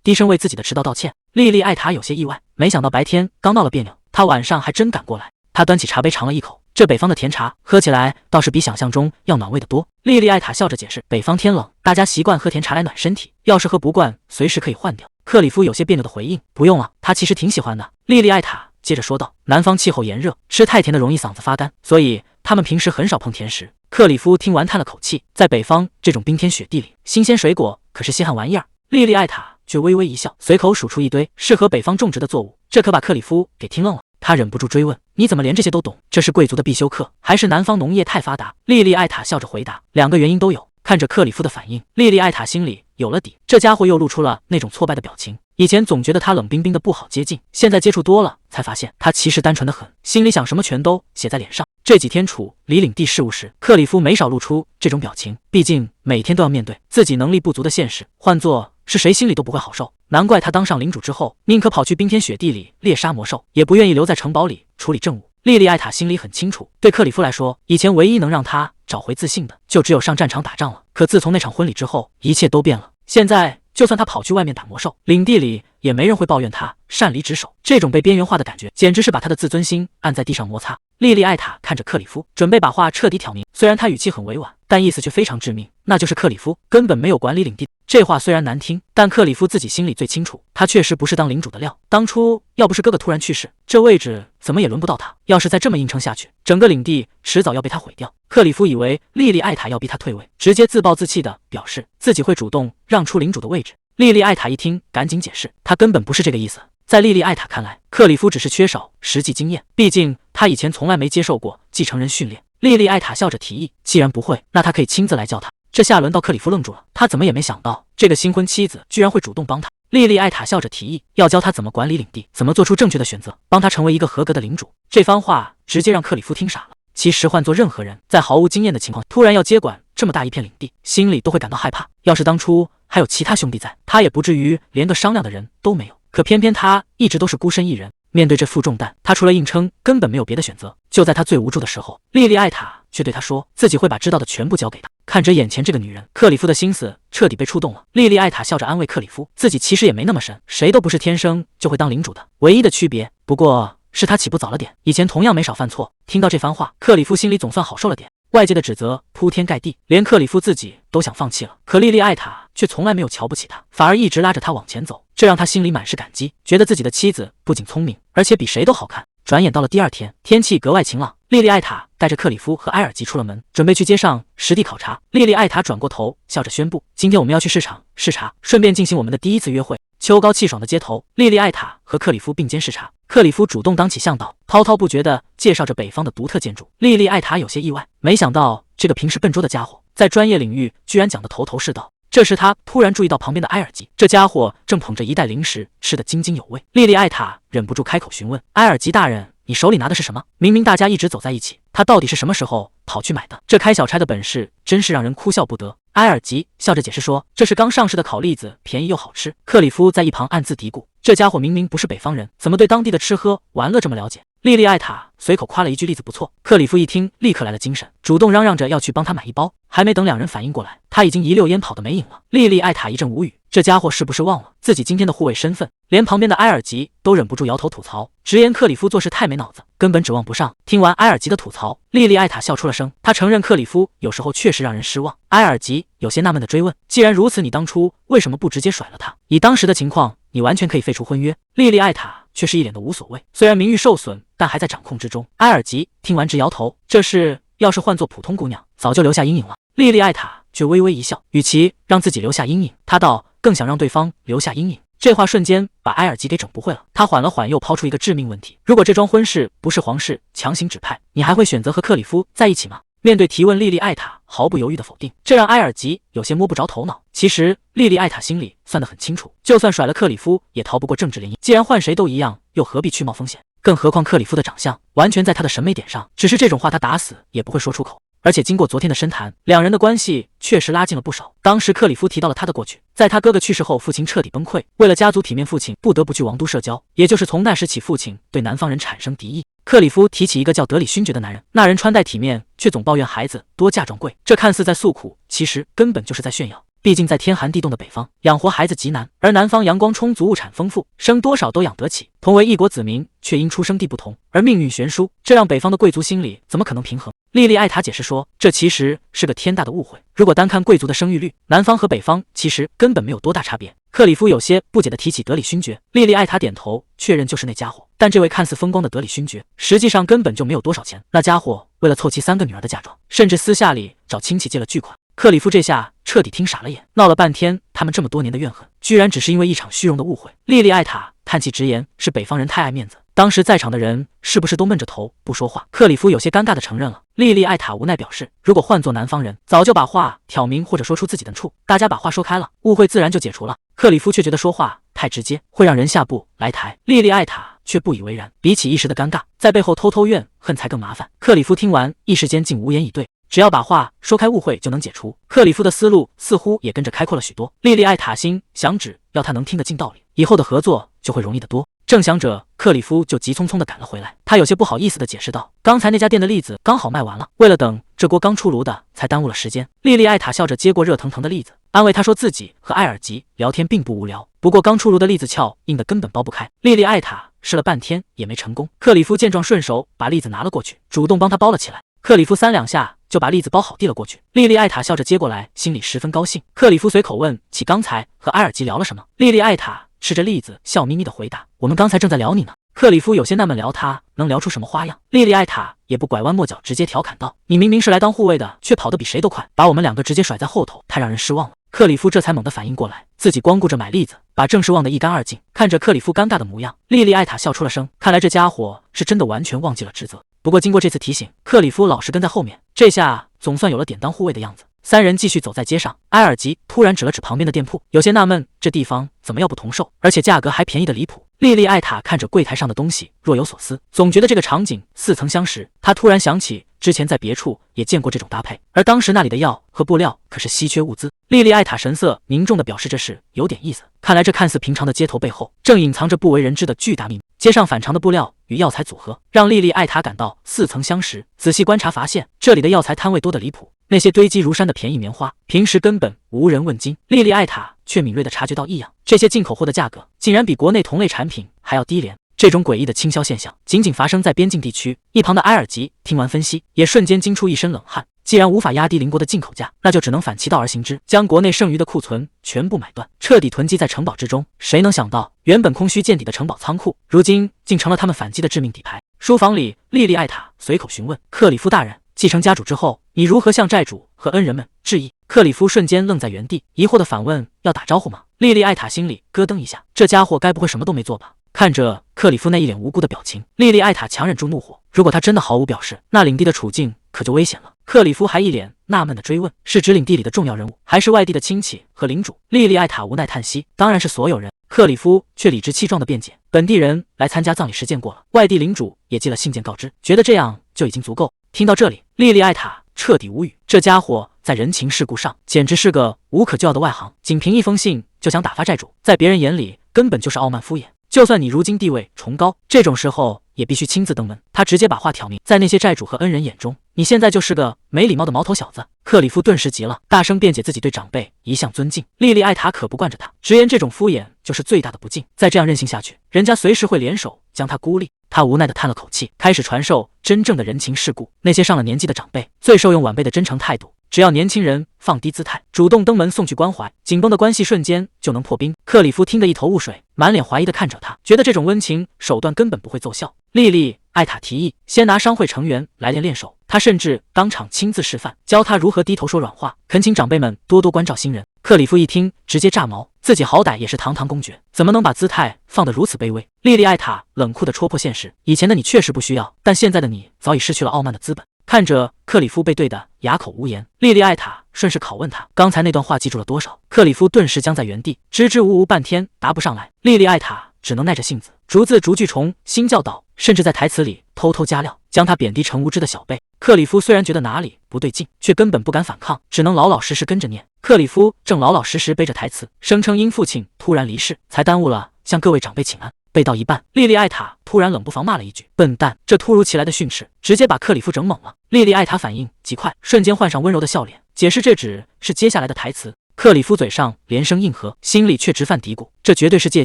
低声为自己的迟到道歉。莉莉艾塔有些意外，没想到白天刚闹了别扭，他晚上还真赶过来。他端起茶杯尝了一口，这北方的甜茶喝起来倒是比想象中要暖胃得多。莉莉艾塔笑着解释，北方天冷，大家习惯喝甜茶来暖身体，要是喝不惯，随时可以换掉。克里夫有些别扭的回应，不用了，他其实挺喜欢的。莉莉艾塔接着说道，南方气候炎热，吃太甜的容易嗓子发干，所以他们平时很少碰甜食。克里夫听完叹了口气，在北方这种冰天雪地里，新鲜水果可是稀罕玩意儿。莉莉艾塔却微微一笑，随口数出一堆适合北方种植的作物，这可把克里夫给听愣了。他忍不住追问，你怎么连这些都懂？这是贵族的必修课，还是南方农业太发达？莉莉艾塔笑着回答，两个原因都有。看着克里夫的反应，莉莉艾塔心里有了底，这家伙又露出了那种挫败的表情。以前总觉得他冷冰冰的不好接近，现在接触多了，才发现他其实单纯的很，心里想什么全都写在脸上。这几天处理领地事务时，克里夫没少露出这种表情，毕竟每天都要面对自己能力不足的现实，换做是谁心里都不会好受。难怪他当上领主之后，宁可跑去冰天雪地里猎杀魔兽，也不愿意留在城堡里处理政务。莉莉艾塔心里很清楚，对克里夫来说，以前唯一能让他找回自信的，就只有上战场打仗了。可自从那场婚礼之后，一切都变了。现在就算他跑去外面打魔兽，领地里也没人会抱怨他擅离职守。这种被边缘化的感觉，简直是把他的自尊心按在地上摩擦。莉莉艾塔看着克里夫，准备把话彻底挑明。虽然他语气很委婉，但意思却非常致命，那就是克里夫根本没有管理领地。这话虽然难听，但克里夫自己心里最清楚，他确实不是当领主的料。当初要不是哥哥突然去世，这位置怎么也轮不到他。要是再这么硬撑下去，整个领地迟早要被他毁掉。克里夫以为莉莉艾塔要逼他退位，直接自暴自弃的表示自己会主动让出领主的位置。莉莉艾塔一听，赶紧解释，他根本不是这个意思。在莉莉艾塔看来，克里夫只是缺少实际经验，毕竟他以前从来没接受过继承人训练。莉莉艾塔笑着提议，既然不会，那他可以亲自来教他。这下轮到克里夫愣住了，他怎么也没想到这个新婚妻子居然会主动帮他。莉莉艾塔笑着提议，要教他怎么管理领地，怎么做出正确的选择，帮他成为一个合格的领主。这番话直接让克里夫听傻了。其实换做任何人，在毫无经验的情况突然要接管这么大一片领地，心里都会感到害怕。要是当初还有其他兄弟在，他也不至于连个商量的人都没有。可偏偏他一直都是孤身一人，面对这负重担，他除了硬撑，根本没有别的选择。就在他最无助的时候，莉莉艾塔却对他说，自己会把知道的全部交给他。看着眼前这个女人，克里夫的心思彻底被触动了。莉莉艾塔笑着安慰克里夫，自己其实也没那么神，谁都不是天生就会当领主的，唯一的区别不过是他起步早了点，以前同样没少犯错。听到这番话，克里夫心里总算好受了点。外界的指责铺天盖地，连克里夫自己都想放弃了。可莉莉艾塔却从来没有瞧不起他，反而一直拉着他往前走，这让他心里满是感激，觉得自己的妻子不仅聪明，而且比谁都好看。转眼到了第二天，天气格外晴朗，莉莉艾塔带着克里夫和埃尔吉出了门，准备去街上实地考察。莉莉艾塔转过头，笑着宣布，今天我们要去市场视察，顺便进行我们的第一次约会。秋高气爽的街头，莉莉艾塔和克里夫并肩视察，克里夫主动当起向导，滔滔不绝地介绍着北方的独特建筑。莉莉艾塔有些意外，没想到这个平时笨拙的家伙，在专业领域居然讲得头头是道。这时他突然注意到旁边的埃尔吉，这家伙正捧着一袋零食，吃得津津有味。莉莉艾塔忍不住开口询问，埃尔吉大人，你手里拿的是什么？明明大家一直走在一起，他到底是什么时候跑去买的？这开小差的本事真是让人哭笑不得。埃尔吉笑着解释说，这是刚上市的烤栗子，便宜又好吃。克里夫在一旁暗自嘀咕，这家伙明明不是北方人，怎么对当地的吃喝玩乐这么了解？莉莉艾塔随口夸了一句栗子不错，克里夫一听立刻来了精神，主动嚷嚷着要去帮他买一包。还没等两人反应过来，他已经一溜烟跑得没影了。莉莉艾塔一阵无语，这家伙是不是忘了自己今天的护卫身份？连旁边的埃尔吉都忍不住摇头吐槽，直言克里夫做事太没脑子，根本指望不上。听完埃尔吉的吐槽，莉莉艾塔笑出了声，她承认克里夫有时候确实让人失望。埃尔吉有些纳闷地追问，既然如此，你当初为什么不直接甩了他？以当时的情况，你完全可以废除婚约。莉莉艾塔却是一脸的无所谓，虽然名誉受损，但还在掌控之中。埃尔吉听完直摇头，这事要是换做普通姑娘，早就留下阴影了。莉莉艾塔却微微一笑，与其让自己留下阴影，她倒更想让对方留下阴影。这话瞬间把埃尔吉给整不会了，他缓了缓，又抛出一个致命问题：如果这桩婚事不是皇室强行指派，你还会选择和克里夫在一起吗？面对提问，莉莉艾塔毫不犹豫的否定，这让埃尔吉有些摸不着头脑。其实莉莉艾塔心里算得很清楚，就算甩了克里夫，也逃不过政治联姻。既然换谁都一样，又何必去冒风险？更何况克里夫的长相完全在他的审美点上，只是这种话他打死也不会说出口。而且经过昨天的深谈，两人的关系确实拉近了不少。当时克里夫提到了他的过去，在他哥哥去世后，父亲彻底崩溃，为了家族体面，父亲不得不去王都社交，也就是从那时起，父亲对南方人产生敌意。克里夫提起一个叫德里勋爵的男人，那人穿戴体面，却总抱怨孩子多嫁妆贵，这看似在诉苦，其实根本就是在炫耀。毕竟在天寒地冻的北方，养活孩子极难，而南方阳光充足，物产丰富，生多少都养得起。同为一国子民，却因出生地不同而命运悬殊，这让北方的贵族心里怎么可能平衡？莉莉艾塔解释说，这其实是个天大的误会。如果单看贵族的生育率，南方和北方其实根本没有多大差别。克里夫有些不解地提起德里勋爵，莉莉艾塔点头确认就是那家伙。但这位看似风光的德里勋爵，实际上根本就没有多少钱。那家伙为了凑齐3个女儿的嫁妆，甚至私下里找亲戚借了巨款。克里夫这下彻底听傻了眼，闹了半天，他们这么多年的怨恨，居然只是因为一场虚荣的误会。莉莉艾塔叹气直言，是北方人太爱面子。当时在场的人是不是都闷着头不说话？克里夫有些尴尬地承认了。莉莉艾塔无奈表示，如果换做南方人，早就把话挑明或者说出自己的处，大家把话说开了，误会自然就解除了。克里夫却觉得说话太直接，会让人下不来台。莉莉艾塔却不以为然，比起一时的尴尬，在背后偷偷怨恨才更麻烦。克里夫听完，一时间竟无言以对。只要把话说开，误会就能解除。克里夫的思路似乎也跟着开阔了许多。莉莉艾塔心想，只要他能听得进道理，以后的合作就会容易得多。正想着，克里夫就急匆匆地赶了回来。他有些不好意思地解释道：“刚才那家店的栗子刚好卖完了，为了等这锅刚出炉的，才耽误了时间。”莉莉艾塔笑着接过热腾腾的栗子，安慰他说自己和艾尔吉聊天并不无聊，不过刚出炉的栗子壳硬得根本剥不开。莉莉艾塔试了半天也没成功。克里夫见状，顺手把栗子拿了过去，主动帮他包了起来。克里夫3两下就把栗子包好递了过去。莉莉艾塔笑着接过来，心里十分高兴。克里夫随口问起刚才和埃尔吉聊了什么。莉莉艾塔吃着栗子，笑眯眯地回答：“我们刚才正在聊你呢。”克里夫有些纳闷，聊他能聊出什么花样？莉莉艾塔也不拐弯抹角，直接调侃道：“你明明是来当护卫的，却跑得比谁都快，把我们2个直接甩在后头，太让人失望了。”克里夫这才猛地反应过来，自己光顾着买栗子，把正事忘得一干二净。看着克里夫尴尬的模样，莉莉艾塔笑出了声，看来这家伙是真的完全忘记了职责。不过经过这次提醒，克里夫老实跟在后面，这下总算有了典当护卫的样子。3人继续走在街上，埃尔吉突然指了指旁边的店铺，有些纳闷，这地方怎么要不同售，而且价格还便宜的离谱。莉莉艾塔看着柜台上的东西，若有所思，总觉得这个场景似曾相识。她突然想起之前在别处也见过这种搭配，而当时那里的药和布料可是稀缺物资。莉莉艾塔神色凝重地表示这事有点意思，看来这看似平常的街头背后，正隐藏着不为人知的巨大秘密。街上反常的布料与药材组合，让莉莉艾塔感到似曾相识。仔细观察发现，这里的药材摊位多得离谱，那些堆积如山的便宜棉花，平时根本无人问津。莉莉艾塔却敏锐地察觉到异样，这些进口货的价格竟然比国内同类产品还要低廉。这种诡异的倾销现象仅仅发生在边境地区。一旁的埃尔吉听完分析，也瞬间惊出一身冷汗。既然无法压低邻国的进口价，那就只能反其道而行之，将国内剩余的库存全部买断，彻底囤积在城堡之中。谁能想到，原本空虚见底的城堡仓库，如今竟成了他们反击的致命底牌。书房里，莉莉艾塔随口询问克里夫大人，继承家主之后，你如何向债主和恩人们致意？克里夫瞬间愣在原地，疑惑地反问：“要打招呼吗？”莉莉艾塔心里咯噔一下，这家伙该不会什么都没做吧？看着克里夫那一脸无辜的表情，莉莉艾塔强忍住怒火，如果他真的毫无表示，那领地的处境可就危险了。克里夫还一脸纳闷地追问：“是指领地里的重要人物，还是外地的亲戚和领主？”莉莉艾塔无奈叹息：“当然是所有人。”克里夫却理直气壮地辩解：“本地人来参加葬礼时见过了，外地领主也寄了信件告知，觉得这样就已经足够。”听到这里，莉莉艾塔彻底无语，这家伙在人情世故上简直是个无可救药的外行，仅凭一封信就想打发债主，在别人眼里根本就是傲慢敷衍。就算你如今地位崇高，这种时候也必须亲自登门。他直接把话挑明，在那些债主和恩人眼中，你现在就是个没礼貌的毛头小子。克里夫顿时急了，大声辩解自己对长辈一向尊敬。莉莉艾塔可不惯着他，直言这种敷衍就是最大的不敬，再这样任性下去，人家随时会联手将他孤立。他无奈地叹了口气，开始传授真正的人情世故。那些上了年纪的长辈最受用晚辈的真诚态度，只要年轻人放低姿态，主动登门送去关怀，紧绷的关系瞬间就能破冰。克里夫听得一头雾水，满脸怀疑地看着他，觉得这种温情手段根本不会奏效。莉莉艾塔提议先拿商会成员来练练手，他甚至当场亲自示范，教他如何低头说软话，恳请长辈们多多关照新人。克里夫一听直接炸毛，自己好歹也是堂堂公爵，怎么能把姿态放得如此卑微？莉莉艾塔冷酷地戳破现实，以前的你确实不需要，但现在的你早已失去了傲慢的资本。看着克里夫被对得哑口无言，莉莉艾塔顺势拷问他刚才那段话记住了多少。克里夫顿时僵在原地，支支吾吾半天答不上来。莉莉艾塔只能耐着性子逐字逐句重新教导，甚至在台词里偷偷加料，将他贬低成无知的小辈。克里夫虽然觉得哪里不对劲，却根本不敢反抗，只能老老实实跟着念。克里夫正老老实实背着台词，声称因父亲突然离世，才耽误了向各位长辈请安。背到一半，莉莉艾塔突然冷不防骂了一句“笨蛋”，这突如其来的训斥直接把克里夫整懵了。莉莉艾塔反应极快，瞬间换上温柔的笑脸，解释这只是接下来的台词。克里夫嘴上连声应和，心里却直犯嘀咕，这绝对是借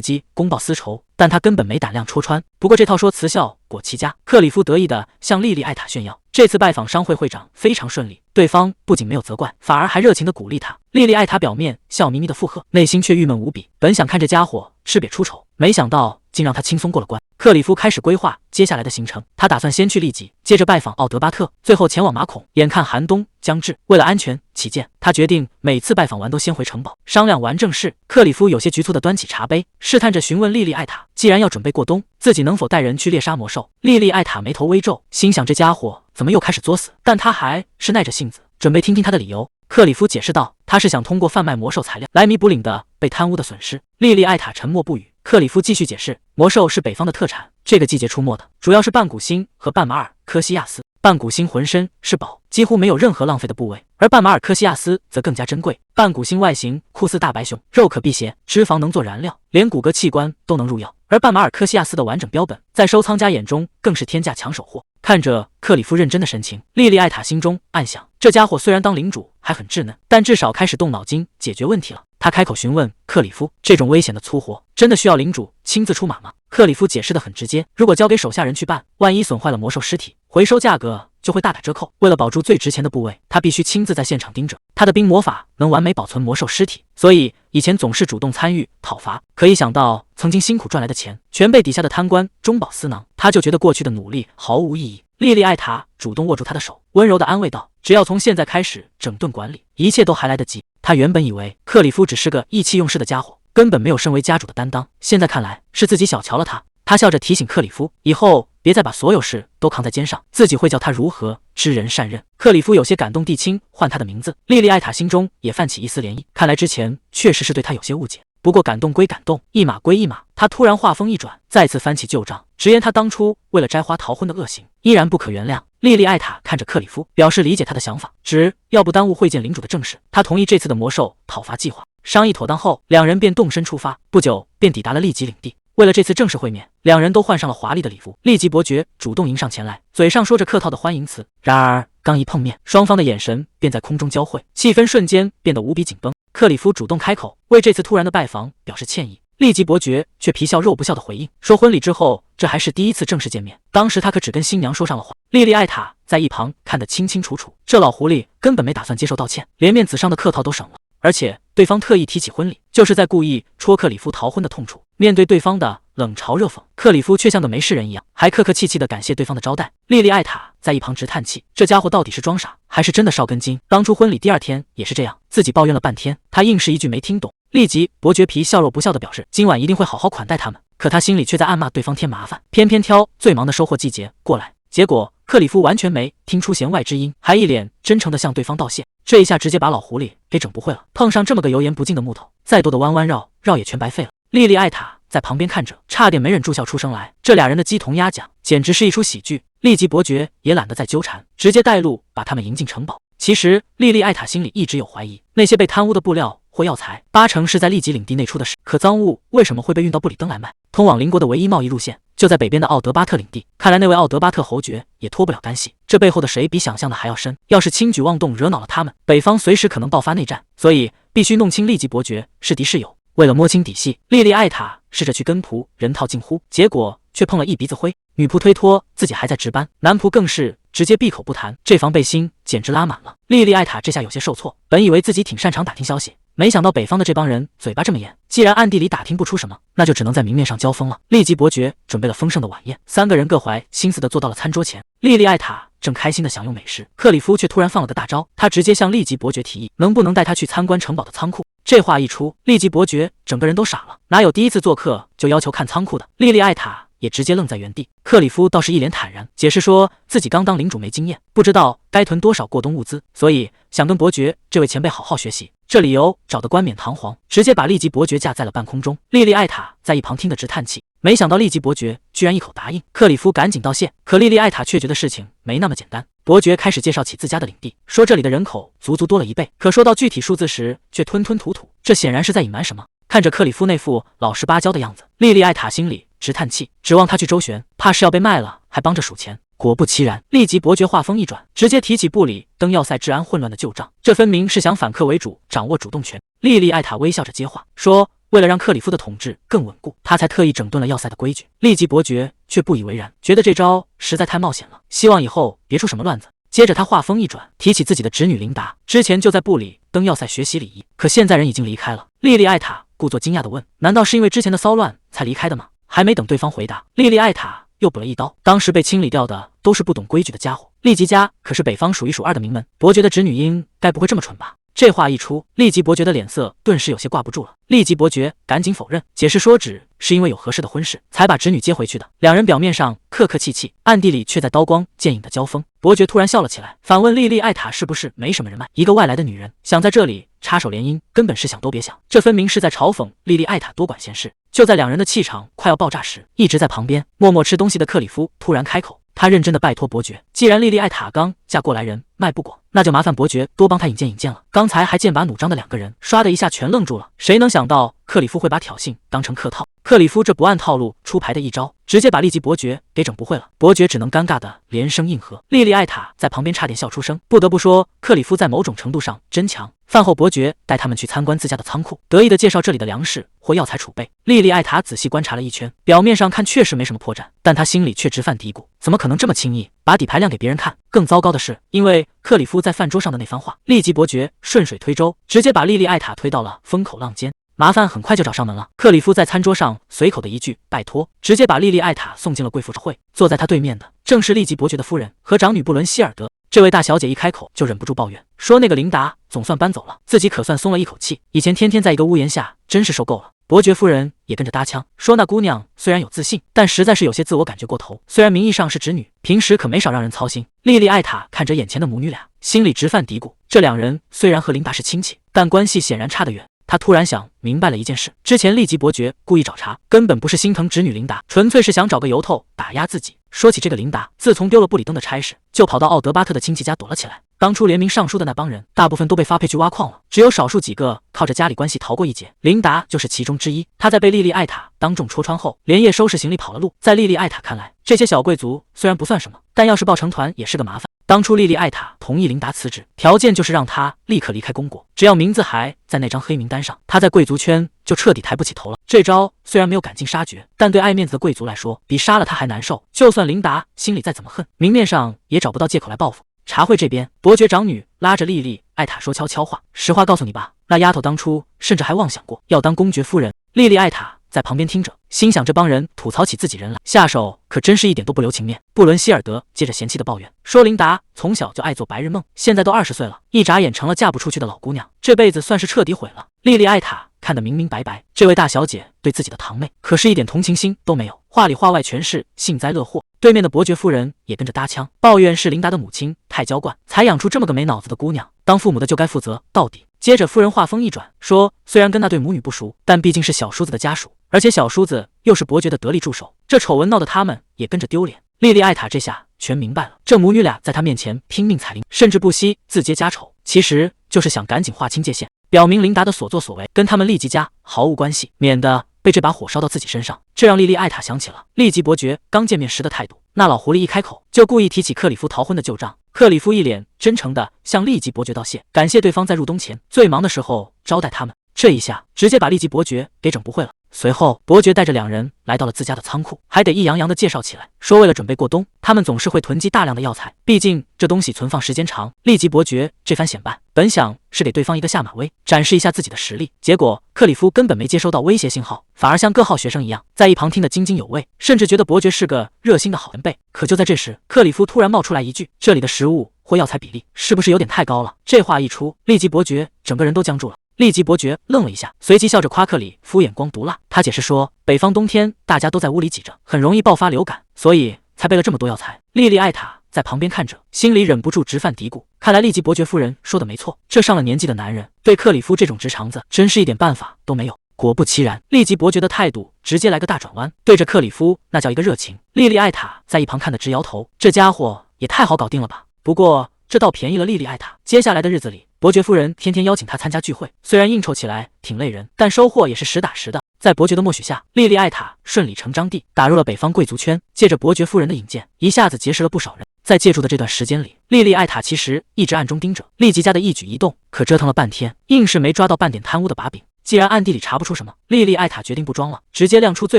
机公报私仇，但他根本没胆量戳穿。不过这套说辞效果奇佳，克里夫得意地向莉莉艾塔炫耀，这次拜访商会会长非常顺利，对方不仅没有责怪，反而还热情地鼓励他。莉莉艾塔表面笑眯眯地附和，内心却郁闷无比，本想看这家伙吃瘪出丑，没想到竟让他轻松过了关。克里夫开始规划接下来的行程，他打算先去利吉，接着拜访奥德巴特，最后前往马孔。眼看寒冬将至，为了安全起见，他决定每次拜访完都先回城堡。商量完正事，克里夫有些局促地端起茶杯，试探着询问莉莉艾塔，既然要准备过冬，自己能否带人去猎杀魔兽？莉莉艾塔眉头微皱，心想这家伙怎么又开始作死？但他还是耐着性子，准备听听他的理由。克里夫解释道，他是想通过贩卖魔兽材料来弥补领的被贪污的损失。莉莉艾塔沉默不语。克里夫继续解释，魔兽是北方的特产，这个季节出没的主要是半古星和半马尔科西亚斯。半古星浑身是宝，几乎没有任何浪费的部位，而半马尔科西亚斯则更加珍贵。半古星外形酷似大白熊，肉可辟邪，脂肪能做燃料，连骨骼器官都能入药。而半马尔科西亚斯的完整标本，在收藏家眼中更是天价抢手货。看着克里夫认真的神情，莉莉艾塔心中暗想，这家伙虽然当领主还很稚嫩，但至少开始动脑筋解决问题了。他开口询问克里夫，这种危险的粗活真的需要领主亲自出马吗？克里夫解释得很直接，如果交给手下人去办，万一损坏了魔兽尸体，回收价格就会大打折扣。为了保住最值钱的部位，他必须亲自在现场盯着。他的冰魔法能完美保存魔兽尸体，所以以前总是主动参与讨伐。可一想到曾经辛苦赚来的钱全被底下的贪官中饱私囊，他就觉得过去的努力毫无意义。莉莉艾塔主动握住他的手，温柔地安慰道，只要从现在开始整顿管理，一切都还来得及。他原本以为克里夫只是个意气用事的家伙，根本没有身为家主的担当，现在看来是自己小瞧了他。他笑着提醒克里夫，以后别再把所有事都扛在肩上，自己会教他如何知人善任。克里夫有些感动地轻唤他的名字，莉莉艾塔心中也泛起一丝涟漪，看来之前确实是对他有些误解。不过感动归感动，一码归一码，他突然话锋一转，再次翻起旧账，直言他当初为了摘花逃婚的恶行依然不可原谅。莉莉艾塔看着克里夫，表示理解他的想法，只要不耽误会见领主的正事，他同意这次的魔兽讨伐计划。商议妥当后，两人便动身出发，不久便抵达了利吉领地。为了这次正式会面，两人都换上了华丽的礼服。利吉伯爵主动迎上前来，嘴上说着客套的欢迎词，然而刚一碰面，双方的眼神便在空中交汇，气氛瞬间变得无比紧绷。克里夫主动开口，为这次突然的拜访表示歉意。利吉伯爵却皮笑肉不笑的回应，说婚礼之后这还是第一次正式见面，当时他可只跟新娘说上了话。莉莉艾塔在一旁看得清清楚楚，这老狐狸根本没打算接受道歉，连面子上的客套都省了。而且对方特意提起婚礼，就是在故意戳克里夫逃婚的痛处。面对对方的冷嘲热讽，克里夫却像个没事人一样，还客客气气地感谢对方的招待。莉莉艾塔在一旁直叹气，这家伙到底是装傻还是真的少根筋？当初婚礼第二天也是这样，自己抱怨了半天，他硬是一句没听懂。立即伯爵皮笑肉不笑地表示今晚一定会好好款待他们，可他心里却在暗骂对方添麻烦，偏偏挑最忙的收获季节过来。结果克里夫完全没听出弦外之音，还一脸真诚地向对方道谢。这一下直接把老狐狸给整不会了，碰上这么个油盐不进的木头，再多的弯弯绕绕也全白费了。莉莉艾塔在旁边看着，差点没忍住笑出声来。这俩人的鸡同鸭讲，简直是一出喜剧。立即伯爵也懒得再纠缠，直接带路把他们迎进城堡。其实莉莉艾塔心里一直有怀疑，那些被贪污的布料或药材，8成是在利吉领地内出的事。可赃物为什么会被运到布里登来卖？通往邻国的唯一贸易路线就在北边的奥德巴特领地，看来那位奥德巴特侯爵也脱不了干系。这背后的谁比想象的还要深？要是轻举妄动惹恼了他们，北方随时可能爆发内战，所以必须弄清利吉伯爵是敌是友。为了摸清底细，莉莉艾塔试着去跟仆人套近乎，结果却碰了一鼻子灰。女仆推脱自己还在值班，男仆更是直接闭口不谈，这防备心简直拉满了。莉莉艾塔这下有些受挫，本以为自己挺擅长打听消息，没想到北方的这帮人嘴巴这么严，既然暗地里打听不出什么，那就只能在明面上交锋了。立即伯爵准备了丰盛的晚宴，3个人各怀心思的坐到了餐桌前。莉莉艾塔正开心的享用美食，克里夫却突然放了个大招，他直接向立即伯爵提议，能不能带他去参观城堡的仓库。这话一出，立即伯爵整个人都傻了，哪有第一次做客就要求看仓库的？莉莉艾塔也直接愣在原地。克里夫倒是一脸坦然，解释说自己刚当领主没经验，不知道该囤多少过冬物资，所以想跟伯爵这位前辈好好学习。这理由找得冠冕堂皇，直接把立即伯爵架在了半空中。莉莉艾塔在一旁听得直叹气，没想到利吉伯爵居然一口答应。克里夫赶紧道谢，可莉莉艾塔却觉得事情没那么简单。伯爵开始介绍起自家的领地，说这里的人口足足多了1倍，可说到具体数字时却吞吞吐吐，这显然是在隐瞒什么。看着克里夫那副老实巴交的样子，莉莉艾塔心里直叹气，指望他去周旋，怕是要被卖了，还帮着数钱。果不其然，立即伯爵话锋一转，直接提起部里登要塞治安混乱的旧账，这分明是想反客为主，掌握主动权。莉莉艾塔微笑着接话，说为了让克里夫的统治更稳固，他才特意整顿了要塞的规矩。立即伯爵却不以为然，觉得这招实在太冒险了，希望以后别出什么乱子。接着他话锋一转，提起自己的侄女琳达，之前就在部里登要塞学习礼仪，可现在人已经离开了。莉莉艾塔故作惊讶地问，难道是因为之前的骚乱才离开的吗？还没等对方回答，莉莉艾塔又补了一刀，当时被清理掉的都是不懂规矩的家伙，利吉家可是北方数一数二的名门，伯爵的侄女应该不会这么蠢吧？这话一出，利吉伯爵的脸色顿时有些挂不住了。利吉伯爵赶紧否认，解释说只是因为有合适的婚事才把侄女接回去的。两人表面上客客气气，暗地里却在刀光剑影的交锋。伯爵突然笑了起来，反问莉莉艾塔是不是没什么人脉，一个外来的女人想在这里插手联姻，根本是想都别想。这分明是在嘲讽莉莉艾塔多管闲事。就在两人的气场快要爆炸时，一直在旁边默默吃东西的克里夫突然开口，他认真的拜托伯爵，既然莉莉艾塔刚嫁过来人卖不果，那就麻烦伯爵多帮他引荐了。刚才还剑拔弩张的两个人，唰的一下全愣住了。谁能想到克里夫会把挑衅当成客套？克里夫这不按套路出牌的一招，直接把利吉伯爵给整不会了。伯爵只能尴尬的连声应和。莉莉艾塔在旁边差点笑出声。不得不说，克里夫在某种程度上真强。饭后，伯爵带他们去参观自家的仓库，得意的介绍这里的粮食或药材储备。莉莉艾塔仔细观察了一圈，表面上看确实没什么破绽，但他心里却直犯嘀咕，怎么可能这么轻易把底牌亮给别人看？更糟糕的是，因为克里夫在饭桌上的那番话，利吉伯爵顺水推舟，直接把莉莉艾塔推到了风口浪尖。麻烦很快就找上门了。克里夫在餐桌上随口的一句拜托，直接把莉莉艾塔送进了贵妇会。坐在他对面的正是利吉伯爵的夫人和长女布伦希尔德。这位大小姐一开口就忍不住抱怨，说那个琳达总算搬走了，自己可算松了一口气，以前天天在一个屋檐下，真是受够了。伯爵夫人也跟着搭腔，说那姑娘虽然有自信，但实在是有些自我感觉过头，虽然名义上是侄女，平时可没少让人操心。莉莉艾塔看着眼前的母女俩，心里直犯嘀咕，这两人虽然和琳达是亲戚，但关系显然差得远。他突然想明白了一件事，之前利吉伯爵故意找茬，根本不是心疼侄女琳达，纯粹是想找个由头打压自己。说起这个琳达，自从丢了布里登的差事，就跑到奥德巴特的亲戚家躲了起来。当初联名上书的那帮人，大部分都被发配去挖矿了，只有少数几个靠着家里关系逃过一劫。琳达就是其中之一。她在被莉莉艾塔当众戳穿后，连夜收拾行李跑了路。在莉莉艾塔看来，这些小贵族虽然不算什么，但要是抱成团也是个麻烦。当初莉莉艾塔同意琳达辞职，条件就是让她立刻离开公国，只要名字还在那张黑名单上，她在贵族圈就彻底抬不起头了。这招虽然没有赶尽杀绝，但对爱面子的贵族来说，比杀了她还难受。就算琳达心里再怎么恨，明面上也找不到借口来报复。茶会这边，伯爵长女拉着莉莉艾塔说悄悄话，实话告诉你吧，那丫头当初甚至还妄想过要当公爵夫人。莉莉艾塔在旁边听着，心想这帮人吐槽起自己人来，下手可真是一点都不留情面。布伦希尔德接着嫌弃的抱怨，说琳达从小就爱做白日梦，现在都20岁了，一眨眼成了嫁不出去的老姑娘，这辈子算是彻底毁了。莉莉艾塔看得明明白白，这位大小姐对自己的堂妹可是一点同情心都没有，话里话外全是幸灾乐祸。对面的伯爵夫人也跟着搭腔，抱怨是琳达的母亲太娇惯，才养出这么个没脑子的姑娘，当父母的就该负责到底。接着夫人话锋一转，说虽然跟那对母女不熟，但毕竟是小叔子的家属，而且小叔子又是伯爵的得力助手，这丑闻闹得他们也跟着丢脸。莉莉艾塔这下全明白了，这母女俩在她面前拼命踩铃，甚至不惜自揭家丑，其实就是想赶紧划清界限，表明琳达的所作所为跟他们利吉家毫无关系，免得被这把火烧到自己身上。这让莉莉艾塔想起了利吉伯爵刚见面时的态度，那老狐狸一开口就故意提起克里夫逃婚的旧账。克里夫一脸真诚地向利吉伯爵道谢，感谢对方在入冬前最忙的时候招待他们。这一下直接把利吉伯爵给整不会了。随后伯爵带着两人来到了自家的仓库，还得意洋洋地介绍起来，说为了准备过冬，他们总是会囤积大量的药材，毕竟这东西存放时间长。利吉伯爵这番显摆，本想是给对方一个下马威，展示一下自己的实力，结果克里夫根本没接收到威胁信号，反而像各号学生一样在一旁听得津津有味，甚至觉得伯爵是个热心的好前辈。可就在这时，克里夫突然冒出来一句，这里的食物或药材比例是不是有点太高了？这话一出，利吉伯爵整个人都僵住了。利吉伯爵愣了一下，随即笑着夸克里夫眼光毒辣。他解释说，北方冬天大家都在屋里挤着，很容易爆发流感，所以才备了这么多药材。莉莉艾塔在旁边看着，心里忍不住直犯嘀咕，看来利吉伯爵夫人说的没错，这上了年纪的男人对克里夫这种直肠子真是一点办法都没有。果不其然，利吉伯爵的态度直接来个大转弯，对着克里夫那叫一个热情。莉莉艾塔在一旁看得直摇头，这家伙也太好搞定了吧。不过这倒便宜了莉莉艾塔，接下来的日子里，伯爵夫人天天邀请他参加聚会，虽然应酬起来挺累人，但收获也是实打实的。在伯爵的默许下，莉莉艾塔顺理成章地打入了北方贵族圈，借着伯爵夫人的引荐，一下子结识了不少人。在借住的这段时间里，莉莉艾塔其实一直暗中盯着利吉家的一举一动，可折腾了半天，硬是没抓到半点贪污的把柄。既然暗地里查不出什么，莉莉艾塔决定不装了，直接亮出最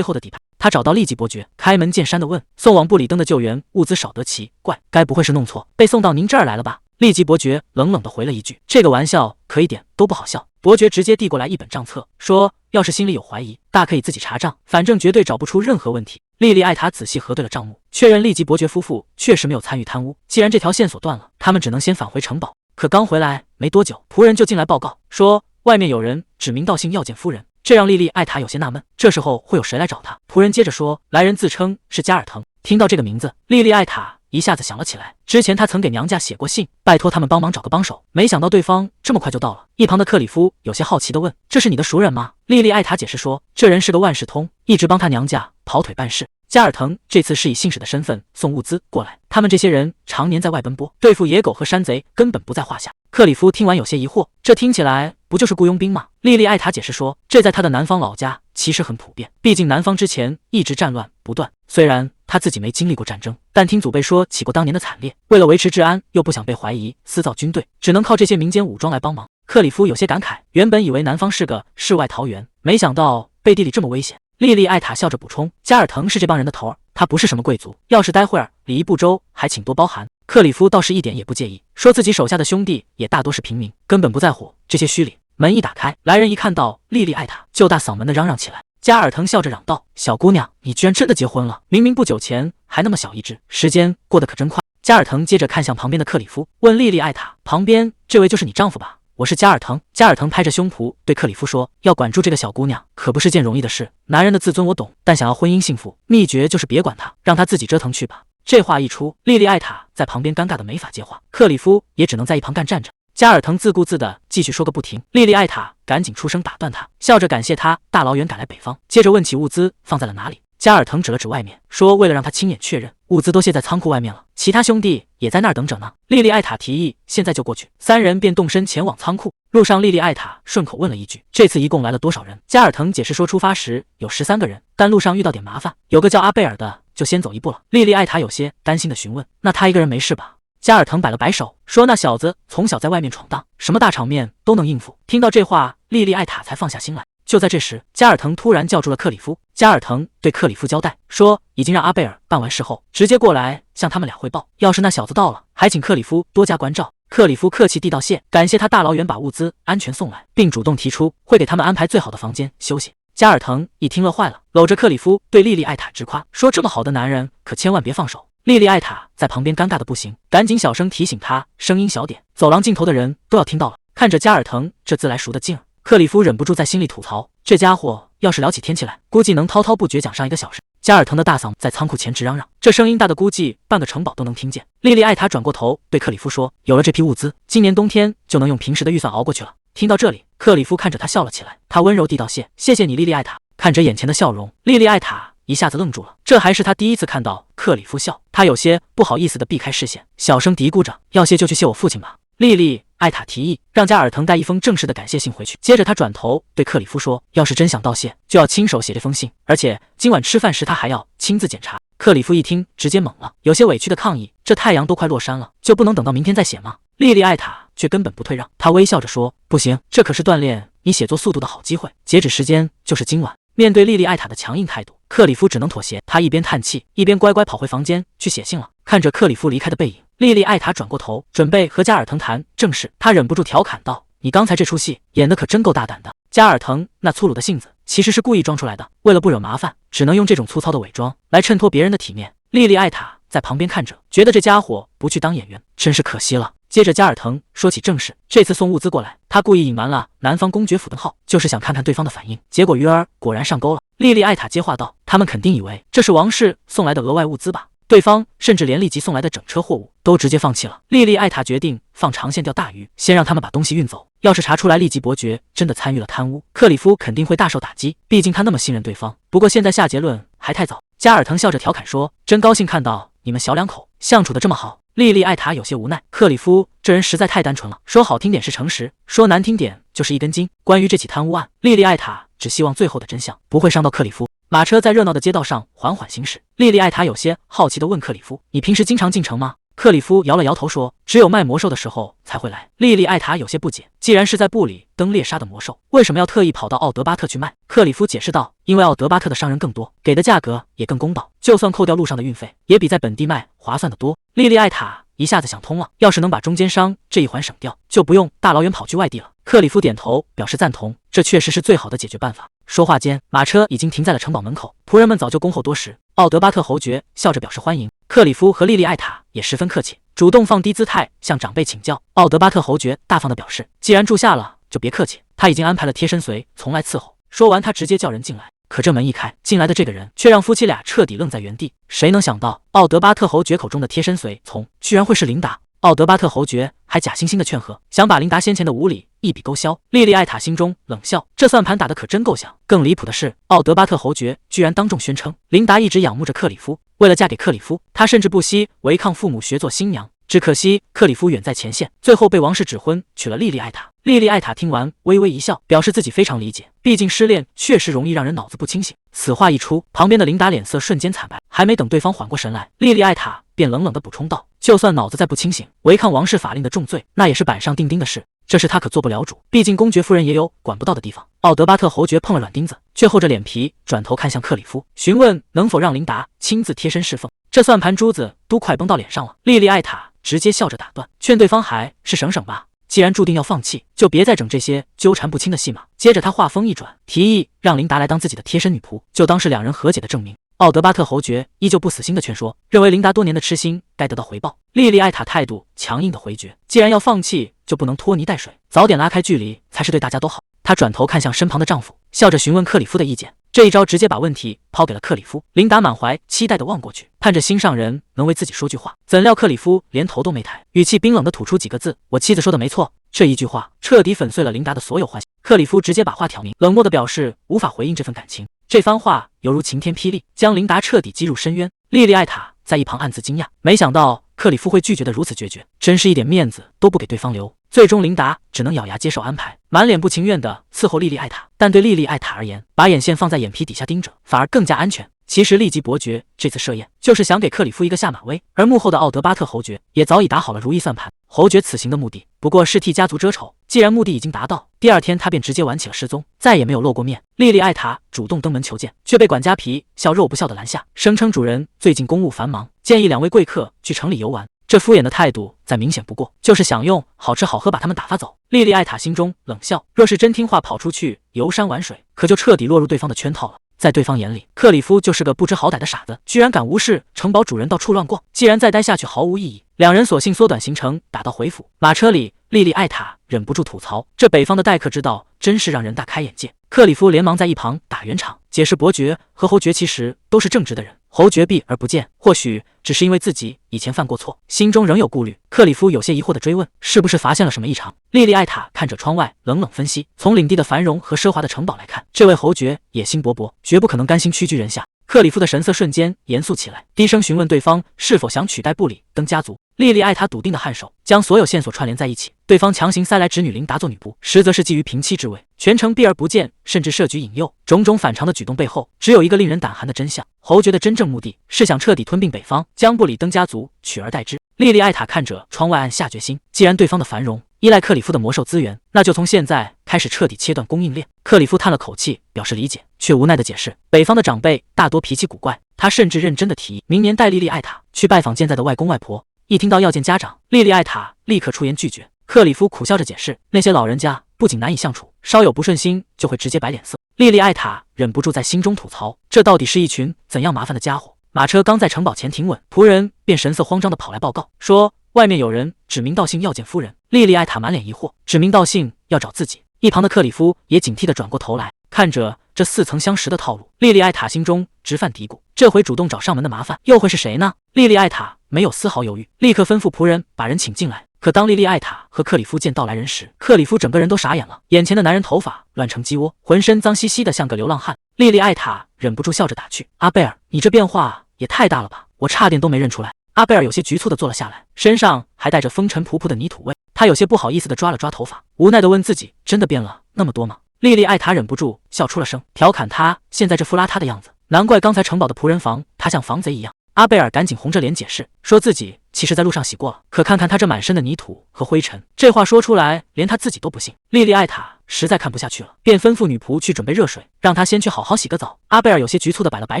后的底牌。他找到利吉伯爵，开门见山地问：“送往布里登的救援物资少得奇怪，该不会是弄错，被送到您这儿来了吧？”利吉伯爵冷冷地回了一句：“这个玩笑可一点都不好笑。”伯爵直接递过来一本账册，说：“要是心里有怀疑，大可以自己查账，反正绝对找不出任何问题。”莉莉艾塔仔细核对了账目，确认利吉伯爵夫妇确实没有参与贪污。既然这条线索断了，他们只能先返回城堡。可刚回来没多久，仆人就进来报告说，外面有人指名道姓要见夫人，这让莉莉艾塔有些纳闷，这时候会有谁来找她？仆人接着说，来人自称是加尔腾。听到这个名字，莉莉艾塔一下子想了起来，之前他曾给娘家写过信，拜托他们帮忙找个帮手，没想到对方这么快就到了。一旁的克里夫有些好奇地问：“这是你的熟人吗？”莉莉艾塔解释说，这人是个万事通，一直帮他娘家跑腿办事。加尔腾这次是以信使的身份送物资过来，他们这些人常年在外奔波，对付野狗和山贼根本不在话下。克里夫听完有些疑惑，这听起来不就是雇佣兵吗？莉莉艾塔解释说，这在他的南方老家其实很普遍，毕竟南方之前一直战乱不断，虽然他自己没经历过战争，但听祖辈说起过当年的惨烈，为了维持治安又不想被怀疑私造军队，只能靠这些民间武装来帮忙。克里夫有些感慨，原本以为南方是个世外桃源，没想到背地里这么危险。莉莉艾塔笑着补充，加尔腾是这帮人的头儿，他不是什么贵族，要是待会儿礼仪不周，还请多包涵。克里夫倒是一点也不介意，说自己手下的兄弟也大多是平民，根本不在乎这些虚礼。门一打开，来人一看到莉莉艾塔，就大嗓门的嚷嚷起来。加尔腾笑着嚷道：“小姑娘，你居然真的结婚了？明明不久前还那么小一只，时间过得可真快。”加尔腾接着看向旁边的克里夫，问莉莉艾塔：“旁边这位就是你丈夫吧？”“我是加尔腾。”加尔腾拍着胸脯对克里夫说：“要管住这个小姑娘，可不是件容易的事。男人的自尊我懂，但想要婚姻幸福，秘诀就是别管她，让她自己折腾去吧。”这话一出，莉莉艾塔在旁边尴尬的没法接话，克里夫也只能在一旁干站着。加尔腾自顾自的继续说个不停，莉莉艾塔赶紧出声打断他，笑着感谢他大老远赶来北方，接着问起物资放在了哪里。加尔腾指了指外面，说为了让他亲眼确认，物资都卸在仓库外面了，其他兄弟也在那儿等着呢。莉莉艾塔提议现在就过去，三人便动身前往仓库。路上，莉莉艾塔顺口问了一句：“这次一共来了多少人？”加尔腾解释说，出发时有13个人，但路上遇到点麻烦，有个叫阿贝尔的就先走一步了。莉莉艾塔有些担心的询问：“那他一个人没事吧？”加尔腾摆了摆手，说：“那小子从小在外面闯荡，什么大场面都能应付。”听到这话，莉莉艾塔才放下心来。就在这时，加尔腾突然叫住了克里夫。加尔腾对克里夫交代说，已经让阿贝尔办完事后，直接过来向他们俩汇报。要是那小子到了，还请克里夫多加关照。克里夫客气地道谢，感谢他大老远把物资安全送来，并主动提出会给他们安排最好的房间休息。加尔腾一听乐坏了，搂着克里夫对莉莉艾塔直夸，说这么好的男人可千万别放手。莉莉艾塔在旁边尴尬的不行，赶紧小声提醒他声音小点，走廊尽头的人都要听到了。看着加尔腾这自来熟的劲儿，克里夫忍不住在心里吐槽，这家伙要是聊起天气来，估计能滔滔不绝讲上1个小时。加尔腾的大嗓在仓库前直嚷嚷，这声音大的估计半个城堡都能听见。莉莉艾塔转过头对克里夫说，有了这批物资，今年冬天就能用平时的预算熬过去了。听到这里，克里夫看着他笑了起来，他温柔地道谢，谢谢你莉莉艾塔。看着眼前的笑容，莉莉艾塔一下子愣住了，这还是他第一次看到克里夫笑。他有些不好意思地避开视线，小声嘀咕着，要谢就去谢我父亲吧。莉莉艾塔提议让加尔腾带一封正式的感谢信回去，接着他转头对克里夫说，要是真想道谢，就要亲手写这封信，而且今晚吃饭时他还要亲自检查。克里夫一听直接懵了，有些委屈的抗议，这太阳都快落山了，就不能等到明天再写吗？莉莉艾塔却根本不退让，她微笑着说，不行，这可是锻炼你写作速度的好机会，截止时间就是今晚。面对莉莉艾塔的强硬态度，克里夫只能妥协，他一边叹气，一边乖乖跑回房间去写信了。看着克里夫离开的背影，莉莉艾塔转过头，准备和加尔腾谈正事，她忍不住调侃道，你刚才这出戏演的可真够大胆的。加尔腾那粗鲁的性子其实是故意装出来的，为了不惹麻烦，只能用这种粗糙的伪装来衬托别人的体面。莉莉艾塔在旁边看着，觉得这家伙不去当演员真是可惜了。接着加尔腾说起正事，这次送物资过来，他故意隐瞒了南方公爵府的号，就是想看看对方的反应，结果鱼儿果然上钩了。莉莉艾塔接话道，他们肯定以为这是王室送来的额外物资吧，对方甚至连立即送来的整车货物都直接放弃了。莉莉艾塔决定放长线钓大鱼，先让他们把东西运走。要是查出来利吉伯爵真的参与了贪污，克里夫肯定会大受打击，毕竟他那么信任对方。不过现在下结论还太早。加尔腾笑着调侃说：“真高兴看到你们小两口相处的这么好。”莉莉艾塔有些无奈，克里夫这人实在太单纯了，说好听点是诚实，说难听点就是一根筋。关于这起贪污案，莉莉艾塔只希望最后的真相不会伤到克里夫。马车在热闹的街道上缓缓行驶，莉莉艾塔有些好奇地问克里夫：“你平时经常进城吗？”克里夫摇了摇头说：“只有卖魔兽的时候才会来。”莉莉艾塔有些不解，既然是在部里登猎杀的魔兽，为什么要特意跑到奥德巴特去卖？克里夫解释道：“因为奥德巴特的商人更多，给的价格也更公道，就算扣掉路上的运费，也比在本地卖划算得多。”莉莉艾塔一下子想通了，要是能把中间商这一环省掉，就不用大老远跑去外地了。克里夫点头表示赞同，这确实是最好的解决办法。说话间，马车已经停在了城堡门口，仆人们早就恭候多时。奥德巴特侯爵笑着表示欢迎，克里夫和莉莉艾塔也十分客气，主动放低姿态向长辈请教。奥德巴特侯爵大方地表示，既然住下了，就别客气，他已经安排了贴身随从来伺候。说完，他直接叫人进来。可这门一开，进来的这个人却让夫妻俩彻底愣在原地。谁能想到，奥德巴特侯爵口中的贴身随从，居然会是琳达？奥德巴特侯爵还假惺惺的劝和，想把琳达先前的无礼一笔勾销。莉莉艾塔心中冷笑，这算盘打得可真够响。更离谱的是，奥德巴特侯爵居然当众宣称，琳达一直仰慕着克里夫，为了嫁给克里夫，她甚至不惜违抗父母学做新娘。只可惜克里夫远在前线，最后被王室指婚娶了莉莉艾塔。莉莉艾塔听完微微一笑，表示自己非常理解，毕竟失恋确实容易让人脑子不清醒。此话一出，旁边的琳达脸色瞬间惨白，还没等对方缓过神来，莉莉艾塔便冷冷地补充道：“就算脑子再不清醒，违抗王室法令的重罪，那也是板上钉钉的事，这事他可做不了主，毕竟公爵夫人也有管不到的地方。”奥德巴特侯爵碰了软钉子，却厚着脸皮转头看向克里夫，询问能否让琳达亲自贴身侍奉。这算盘珠子都快崩到脸上了，莉莉艾塔直接笑着打断，劝对方还是省省吧，既然注定要放弃，就别再整这些纠缠不清的戏码。接着他话锋一转，提议让琳达来当自己的贴身女仆，就当是两人和解的证明。奥德巴特侯爵依旧不死心的劝说，认为琳达多年的痴心该得到回报。莉莉艾塔态度强硬的回绝，既然要放弃，就不能拖泥带水，早点拉开距离才是对大家都好。她转头看向身旁的丈夫，笑着询问克里夫的意见。这一招直接把问题抛给了克里夫。琳达满怀期待地望过去，盼着心上人能为自己说句话，怎料克里夫连头都没抬，语气冰冷地吐出几个字：“我妻子说的没错。”这一句话彻底粉碎了琳达的所有幻想。克里夫直接把话挑明，冷漠地表示无法回应这份感情。这番话犹如晴天霹雳，将琳达彻底击入深渊。莉莉艾塔在一旁暗自惊讶，没想到克里夫会拒绝得如此决绝，真是一点面子都不给对方留。最终琳达只能咬牙接受安排，满脸不情愿地伺候莉莉艾塔。但对莉莉艾塔而言，把眼线放在眼皮底下盯着，反而更加安全。其实利吉伯爵这次设宴就是想给克里夫一个下马威，而幕后的奥德巴特侯爵也早已打好了如意算盘。侯爵此行的目的不过是替家族遮丑，既然目的已经达到，第二天他便直接玩起了失踪，再也没有露过面。莉莉艾塔主动登门求见，却被管家皮笑肉不笑的拦下，声称主人最近公务繁忙，建议两位贵客去城里游玩。这敷衍的态度再明显不过，就是想用好吃好喝把他们打发走。莉莉艾塔心中冷笑，若是真听话跑出去游山玩水，可就彻底落入对方的圈套了。在对方眼里，克里夫就是个不知好歹的傻子，居然敢无视城堡主人到处乱逛。既然再待下去毫无意义，两人索性缩短行程，打道回府。马车里，莉莉艾塔忍不住吐槽，这北方的待客之道真是让人大开眼界。克里夫连忙在一旁打圆场，解释伯爵和侯爵其实都是正直的人，侯爵避而不见，或许只是因为自己以前犯过错，心中仍有顾虑。克里夫有些疑惑地追问，是不是发现了什么异常？莉莉艾塔看着窗外，冷冷分析，从领地的繁荣和奢华的城堡来看，这位侯爵野心勃勃，绝不可能甘心屈居人下。克里夫的神色瞬间严肃起来，低声询问对方是否想取代布里登家族。莉莉艾塔笃定的颔首，将所有线索串联在一起。对方强行塞来侄女琳达做女仆，实则是基于平妻之位，全程避而不见，甚至设局引诱。种种反常的举动背后，只有一个令人胆寒的真相：侯爵的真正目的是想彻底吞并北方，将布里登家族取而代之。莉莉艾塔看着窗外暗下决心，既然对方的繁荣依赖克里夫的魔兽资源，那就从现在开始彻底切断供应链。克里夫叹了口气，表示理解，却无奈地解释，北方的长辈大多脾气古怪，他甚至认真地提议明年带莉莉艾塔去拜访健在的外公外婆。一听到要见家长，莉莉艾塔立刻出言拒绝。克里夫苦笑着解释，那些老人家不仅难以相处，稍有不顺心就会直接摆脸色。莉莉艾塔忍不住在心中吐槽，这到底是一群怎样麻烦的家伙。马车刚在城堡前停稳，仆人便神色慌张地跑来报告，说外面有人指名道姓要见夫人。莉莉艾塔满脸疑惑，指名道姓要找自己。一旁的克里夫也警惕地转过头来，看着这似曾相识的套路，莉莉艾塔心中直犯嘀咕，这回主动找上门的麻烦又会是谁呢？莉莉艾塔没有丝毫犹豫，立刻吩咐仆人把人请进来。可当莉莉艾塔和克里夫见到来人时，克里夫整个人都傻眼了。眼前的男人头发乱成鸡窝，浑身脏兮兮的，像个流浪汉。莉莉艾塔忍不住笑着打趣：“阿贝尔，你这变化也太大了吧，我差点都没认出来。”阿贝尔有些局促的坐了下来，身上还带着风尘仆仆的泥土味。他有些不好意思的抓了抓头发，无奈的问自己：真的变了那么多吗？莉莉艾塔忍不住笑出了声，调侃他现在这副邋遢的样子，难怪刚才城堡的仆人房他像防贼一样。阿贝尔赶紧红着脸解释，说自己其实在路上洗过了，可看看他这满身的泥土和灰尘，这话说出来连他自己都不信。莉莉艾塔实在看不下去了，便吩咐女仆去准备热水，让他先去好好洗个澡。阿贝尔有些局促的摆了摆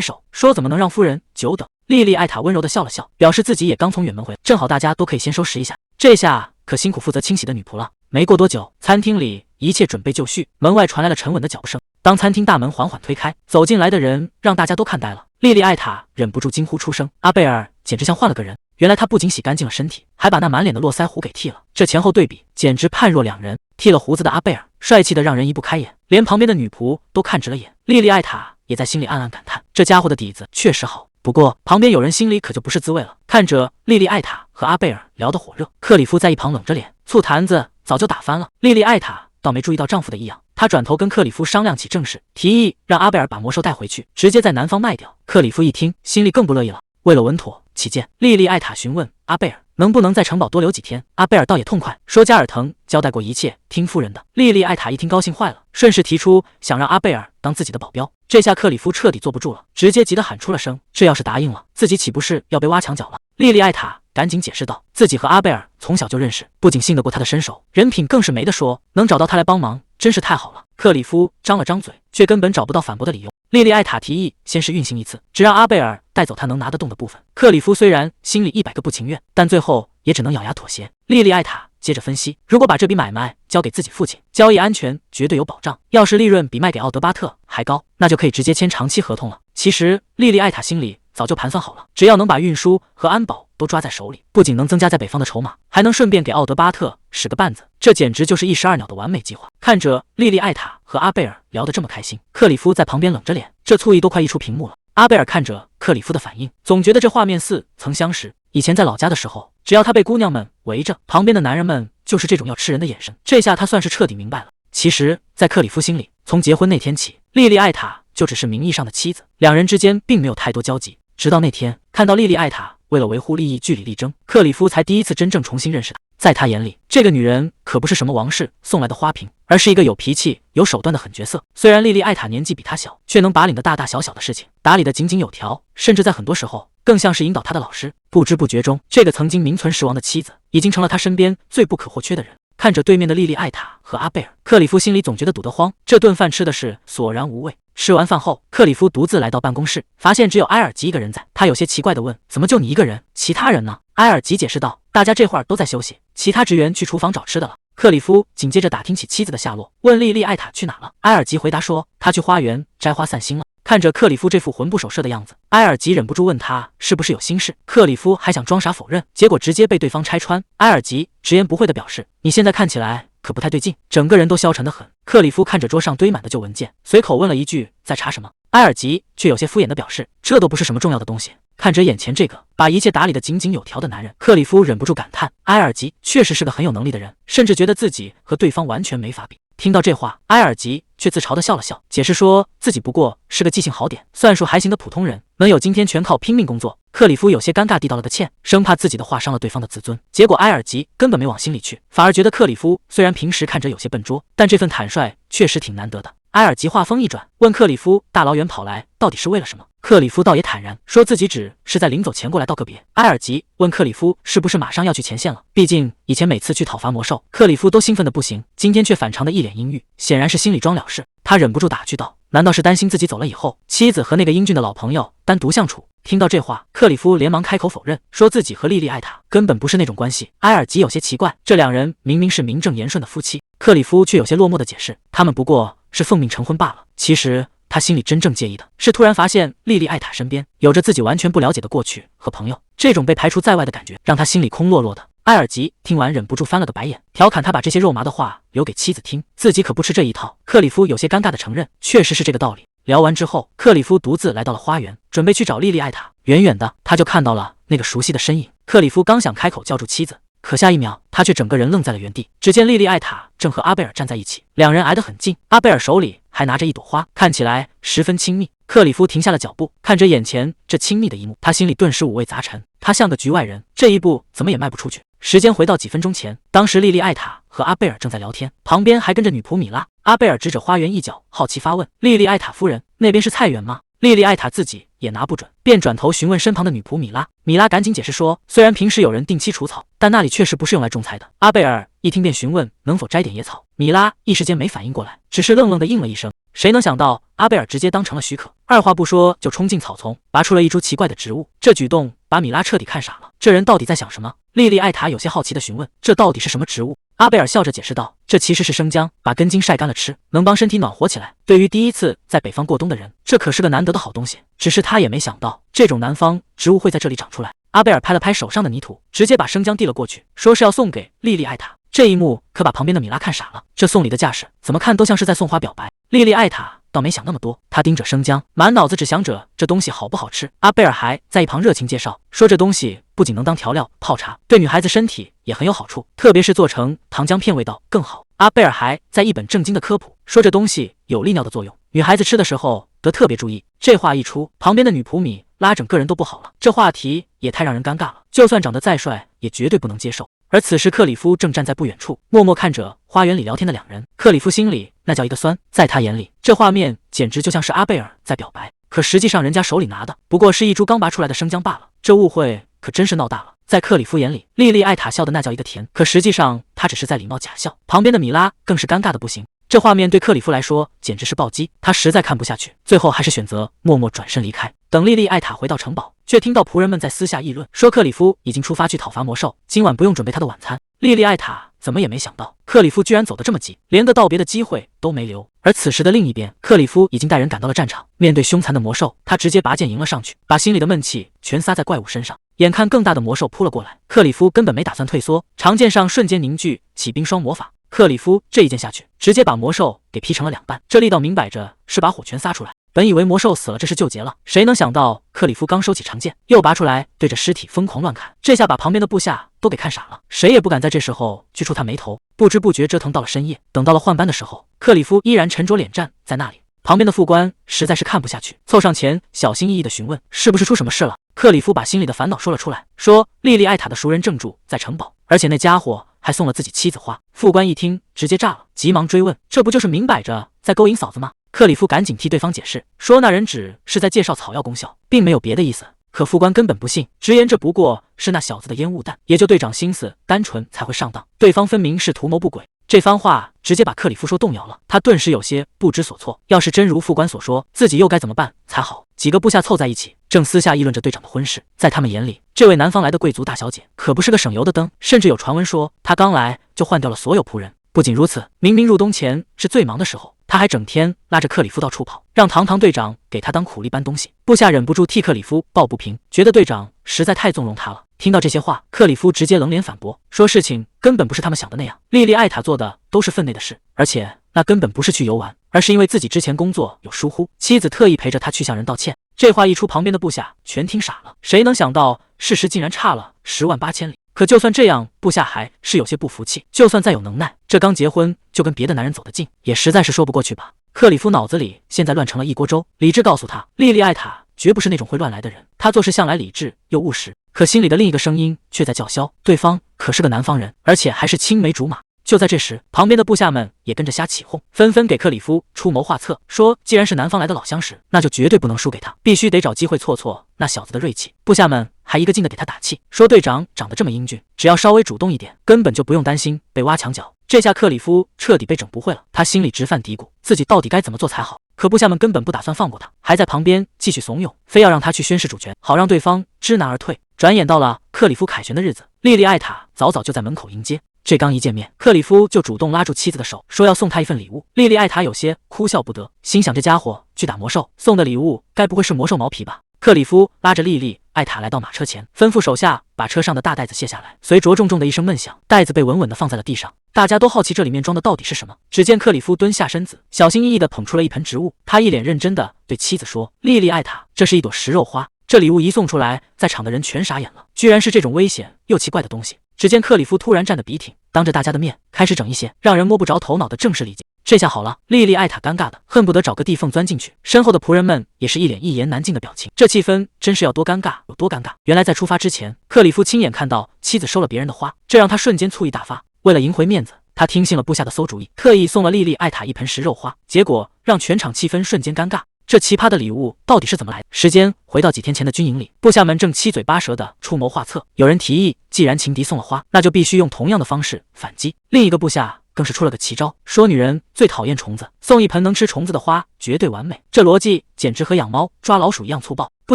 手，说怎么能让夫人久等。莉莉艾塔温柔的笑了笑，表示自己也刚从远门回来，正好大家都可以先收拾一下。这下可辛苦负责清洗的女仆了。没过多久，餐厅里一切准备就绪，门外传来了沉稳的脚步声。当餐厅大门缓缓推开，走进来的人让大家都看呆了。莉莉艾塔忍不住惊呼出声：“阿贝尔简直像换了个人！原来他不仅洗干净了身体，还把那满脸的络腮胡给剃了。这前后对比，简直判若两人。剃了胡子的阿贝尔，帅气的让人移不开眼，连旁边的女仆都看直了眼。莉莉艾塔也在心里暗暗感叹：这家伙的底子确实好。不过旁边有人心里可就不是滋味了。看着莉莉艾塔和阿贝尔聊得火热，克里夫在一旁冷着脸，醋坛子早就打翻了。莉莉艾塔倒没注意到丈夫的异样，她转头跟克里夫商量起正事，提议让阿贝尔把魔兽带回去，直接在南方卖掉。克里夫一听，心里更不乐意了。为了稳妥起见，莉莉艾塔询问阿贝尔能不能在城堡多留几天。阿贝尔倒也痛快，说加尔腾交代过一切，听夫人的。莉莉艾塔一听高兴坏了，顺势提出想让阿贝尔当自己的保镖。这下克里夫彻底坐不住了，直接急得喊出了声：这要是答应了，自己岂不是要被挖墙脚了？莉莉艾塔赶紧解释道，自己和阿贝尔从小就认识，不仅信得过他的身手，人品更是没得说，能找到他来帮忙真是太好了。克里夫张了张嘴，却根本找不到反驳的理由。莉莉艾塔提议先是运行一次，只让阿贝尔带走他能拿得动的部分。克里夫虽然心里100个不情愿，但最后也只能咬牙妥协。莉莉艾塔接着分析，如果把这笔买卖交给自己父亲，交易安全绝对有保障，要是利润比卖给奥德巴特还高，那就可以直接签长期合同了。其实莉莉艾塔心里早就盘算好了，只要能把运输和安保都抓在手里，不仅能增加在北方的筹码，还能顺便给奥德巴特使个绊子，这简直就是一石二鸟的完美计划。看着莉莉艾塔和阿贝尔聊得这么开心，克里夫在旁边冷着脸，这醋意都快溢出屏幕了。阿贝尔看着克里夫的反应，总觉得这画面似曾相识。以前在老家的时候，只要他被姑娘们围着，旁边的男人们就是这种要吃人的眼神。这下他算是彻底明白了。其实在克里夫心里，从结婚那天起，莉莉艾塔就只是名义上的妻子，两人之间并没有太多交集。直到那天看到莉莉艾塔为了维护利益据理力争，克里夫才第一次真正重新认识她。在他眼里，这个女人可不是什么王室送来的花瓶，而是一个有脾气有手段的狠角色。虽然莉莉艾塔年纪比他小，却能把领的大大小小的事情打理得井井有条，甚至在很多时候更像是引导他的老师。不知不觉中，这个曾经名存实亡的妻子已经成了他身边最不可或缺的人。看着对面的莉莉艾塔和阿贝尔，克里夫心里总觉得堵得慌，这顿饭吃的是索然无味。吃完饭后，克里夫独自来到办公室，发现只有埃尔吉一个人在。他有些奇怪地问：怎么就你一个人？其他人呢？埃尔吉解释道：大家这会儿都在休息，其他职员去厨房找吃的了。克里夫紧接着打听起妻子的下落，问莉莉艾塔去哪了。埃尔吉回答说，他去花园摘花散心了。看着克里夫这副魂不守舍的样子，埃尔吉忍不住问他是不是有心事。克里夫还想装傻否认，结果直接被对方拆穿。埃尔吉直言不讳地表示，你现在看起来可不太对劲，整个人都消沉得很。克里夫看着桌上堆满的旧文件，随口问了一句在查什么。埃尔吉却有些敷衍地表示，这都不是什么重要的东西。看着眼前这个把一切打理得井井有条的男人，克里夫忍不住感叹，埃尔吉确实是个很有能力的人，甚至觉得自己和对方完全没法比。听到这话，埃尔吉却自嘲地笑了笑，解释说自己不过是个记性好点、算术还行的普通人，能有今天全靠拼命工作。克里夫有些尴尬地道了个歉，生怕自己的话伤了对方的自尊。结果埃尔吉根本没往心里去，反而觉得克里夫虽然平时看着有些笨拙，但这份坦率确实挺难得的。埃尔吉话锋一转，问克里夫大老远跑来到底是为了什么。克里夫倒也坦然，说自己只是在临走前过来道个别。埃尔吉问克里夫是不是马上要去前线了，毕竟以前每次去讨伐魔兽，克里夫都兴奋的不行，今天却反常的一脸阴郁，显然是心里装了事。他忍不住打趣道，难道是担心自己走了以后，妻子和那个英俊的老朋友单独相处？听到这话，克里夫连忙开口否认，说自己和莉莉艾塔根本不是那种关系。埃尔吉有些奇怪，这两人明明是名正言顺的夫妻。克里夫却有些落寞的解释，他们不过是奉命成婚罢了。其实他心里真正介意的是，突然发现莉莉艾塔身边有着自己完全不了解的过去和朋友，这种被排除在外的感觉让他心里空落落的。埃尔吉听完忍不住翻了个白眼，调侃他把这些肉麻的话留给妻子听，自己可不吃这一套。克里夫有些尴尬的承认，确实是这个道理。聊完之后，克里夫独自来到了花园，准备去找莉莉艾塔。远远的，他就看到了那个熟悉的身影。克里夫刚想开口叫住妻子，可下一秒，他却整个人愣在了原地。只见莉莉艾塔正和阿贝尔站在一起，两人挨得很近，阿贝尔手里还拿着一朵花，看起来十分亲密。克里夫停下了脚步，看着眼前这亲密的一幕，他心里顿时五味杂陈。他像个局外人，这一步怎么也迈不出去。时间回到几分钟前，当时莉莉艾塔和阿贝尔正在聊天，旁边还跟着女仆米拉。阿贝尔指着花园一角，好奇发问：“莉莉艾塔夫人，那边是菜园吗？”莉莉艾塔自己也拿不准，便转头询问身旁的女仆米拉。米拉赶紧解释说，虽然平时有人定期除草，但那里确实不是用来种菜的。阿贝尔一听便询问能否摘点野草，米拉一时间没反应过来，只是愣愣的应了一声。谁能想到阿贝尔直接当成了许可，二话不说就冲进草丛，拔出了一株奇怪的植物。这举动把米拉彻底看傻了，这人到底在想什么？莉莉艾塔有些好奇的询问，这到底是什么植物？阿贝尔笑着解释道，这其实是生姜，把根茎晒干了吃，能帮身体暖和起来。对于第一次在北方过冬的人，这可是个难得的好东西。只是他也没想到，这种南方植物会在这里长出来。阿贝尔拍了拍手上的泥土，直接把生姜递了过去，说是要送给莉莉艾塔。这一幕可把旁边的米拉看傻了，这送礼的架势，怎么看都像是在送花表白。莉莉艾塔倒没想那么多，她盯着生姜，满脑子只想着这东西好不好吃。阿贝尔还在一旁热情介绍，说这东西不仅能当调料泡茶，对女孩子身体也很有好处，特别是做成糖浆片味道更好。阿贝尔还在一本正经的科普，说这东西有利尿的作用，女孩子吃的时候得特别注意。这话一出，旁边的女仆米拉整个人都不好了，这话题也太让人尴尬了，就算长得再帅，也绝对不能接受。而此时克里夫正站在不远处，默默看着花园里聊天的两人。克里夫心里那叫一个酸，在他眼里，这画面简直就像是阿贝尔在表白，可实际上人家手里拿的不过是一株刚拔出来的生姜罢了。这误会可真是闹大了。在克里夫眼里，莉莉艾塔笑的那叫一个甜，可实际上他只是在礼貌假笑。旁边的米拉更是尴尬的不行，这画面对克里夫来说简直是暴击，他实在看不下去，最后还是选择默默转身离开。等莉莉艾塔回到城堡，却听到仆人们在私下议论，说克里夫已经出发去讨伐魔兽，今晚不用准备他的晚餐。莉莉艾塔怎么也没想到，克里夫居然走得这么急，连个道别的机会都没留。而此时的另一边，克里夫已经带人赶到了战场，面对凶残的魔兽，他直接拔剑迎了上去，把心里的闷气全撒在怪物身上。眼看更大的魔兽扑了过来，克里夫根本没打算退缩，长剑上瞬间凝聚起冰霜魔法。克里夫这一剑下去，直接把魔兽给劈成了两半，这力道明摆着是把火全撒出来。本以为魔兽死了，这是就结了，谁能想到克里夫刚收起长剑，又拔出来，对着尸体疯狂乱砍。这下把旁边的部下都给看傻了，谁也不敢在这时候去触他眉头。不知不觉折腾到了深夜，等到了换班的时候，克里夫依然沉着脸站在那里。旁边的副官实在是看不下去，凑上前小心翼翼地询问是不是出什么事了。克里夫把心里的烦恼说了出来，说莉莉艾塔的熟人正住在城堡，而且那家伙还送了自己妻子花。副官一听直接炸了，急忙追问，这不就是明摆着在勾引嫂子吗？克里夫赶紧替对方解释，说那人只是在介绍草药功效，并没有别的意思。可副官根本不信，直言这不过是那小子的烟雾弹，也就队长心思单纯才会上当，对方分明是图谋不轨。这番话直接把克里夫说动摇了，他顿时有些不知所措。要是真如副官所说，自己又该怎么办才好？几个部下凑在一起，正私下议论着队长的婚事。在他们眼里，这位南方来的贵族大小姐可不是个省油的灯，甚至有传闻说她刚来就换掉了所有仆人。不仅如此，明明入冬前是最忙的时候，他还整天拉着克里夫到处跑，让堂堂队长给他当苦力搬东西。部下忍不住替克里夫抱不平，觉得队长实在太纵容他了。听到这些话，克里夫直接冷脸反驳，说事情根本不是他们想的那样，莉莉艾塔做的都是分内的事，而且那根本不是去游玩，而是因为自己之前工作有疏忽，妻子特意陪着他去向人道歉。这话一出，旁边的部下全听傻了，谁能想到事实竟然差了108000里。可就算这样，部下还是有些不服气，就算再有能耐，这刚结婚就跟别的男人走得近，也实在是说不过去吧。克里夫脑子里现在乱成了一锅粥，理智告诉他，莉莉艾塔绝不是那种会乱来的人，他做事向来理智又务实。可心里的另一个声音却在叫嚣，对方可是个南方人，而且还是青梅竹马。就在这时，旁边的部下们也跟着瞎起哄，纷纷给克里夫出谋划策，说既然是南方来的老相识，那就绝对不能输给他，必须得找机会挫挫那小子的锐气。部下们还一个劲的给他打气，说队长长得这么英俊，只要稍微主动一点，根本就不用担心被挖墙脚。这下克里夫彻底被整不会了，他心里直犯嘀咕，自己到底该怎么做才好。可部下们根本不打算放过他，还在旁边继续怂恿，非要让他去宣示主权，好让对方知难而退。转眼到了克里夫凯旋的日子，莉莉艾塔早早就在门口迎接。这刚一见面，克里夫就主动拉住妻子的手，说要送她一份礼物。莉莉艾塔有些哭笑不得，心想这家伙去打魔兽送的礼物，该不会是魔兽毛皮吧？克里夫拉着莉莉艾塔来到马车前，吩咐手下把车上的大袋子卸下来。随着重重的一声闷响，袋子被稳稳地放在了地上。大家都好奇这里面装的到底是什么。只见克里夫蹲下身子，小心翼翼地捧出了一盆植物。他一脸认真地对妻子说：“莉莉艾塔，这是一朵食肉花。”这礼物一送出来，在场的人全傻眼了，居然是这种危险又奇怪的东西。只见克里夫突然站得笔挺，当着大家的面开始整一些让人摸不着头脑的正式礼节。这下好了，莉莉艾塔尴尬的恨不得找个地缝钻进去，身后的仆人们也是一脸一言难尽的表情。这气氛真是要多尴尬有多尴尬。原来在出发之前，克里夫亲眼看到妻子收了别人的花，这让他瞬间醋意大发。为了赢回面子，他听信了部下的馊主意，特意送了莉莉艾塔一盆食肉花，结果让全场气氛瞬间尴尬。这奇葩的礼物到底是怎么来的？时间回到几天前的军营里，部下们正七嘴八舌的出谋划策。有人提议，既然情敌送了花，那就必须用同样的方式反击。另一个部下更是出了个奇招，说女人最讨厌虫子，送一盆能吃虫子的花绝对完美。这逻辑简直和养猫抓老鼠一样粗暴。部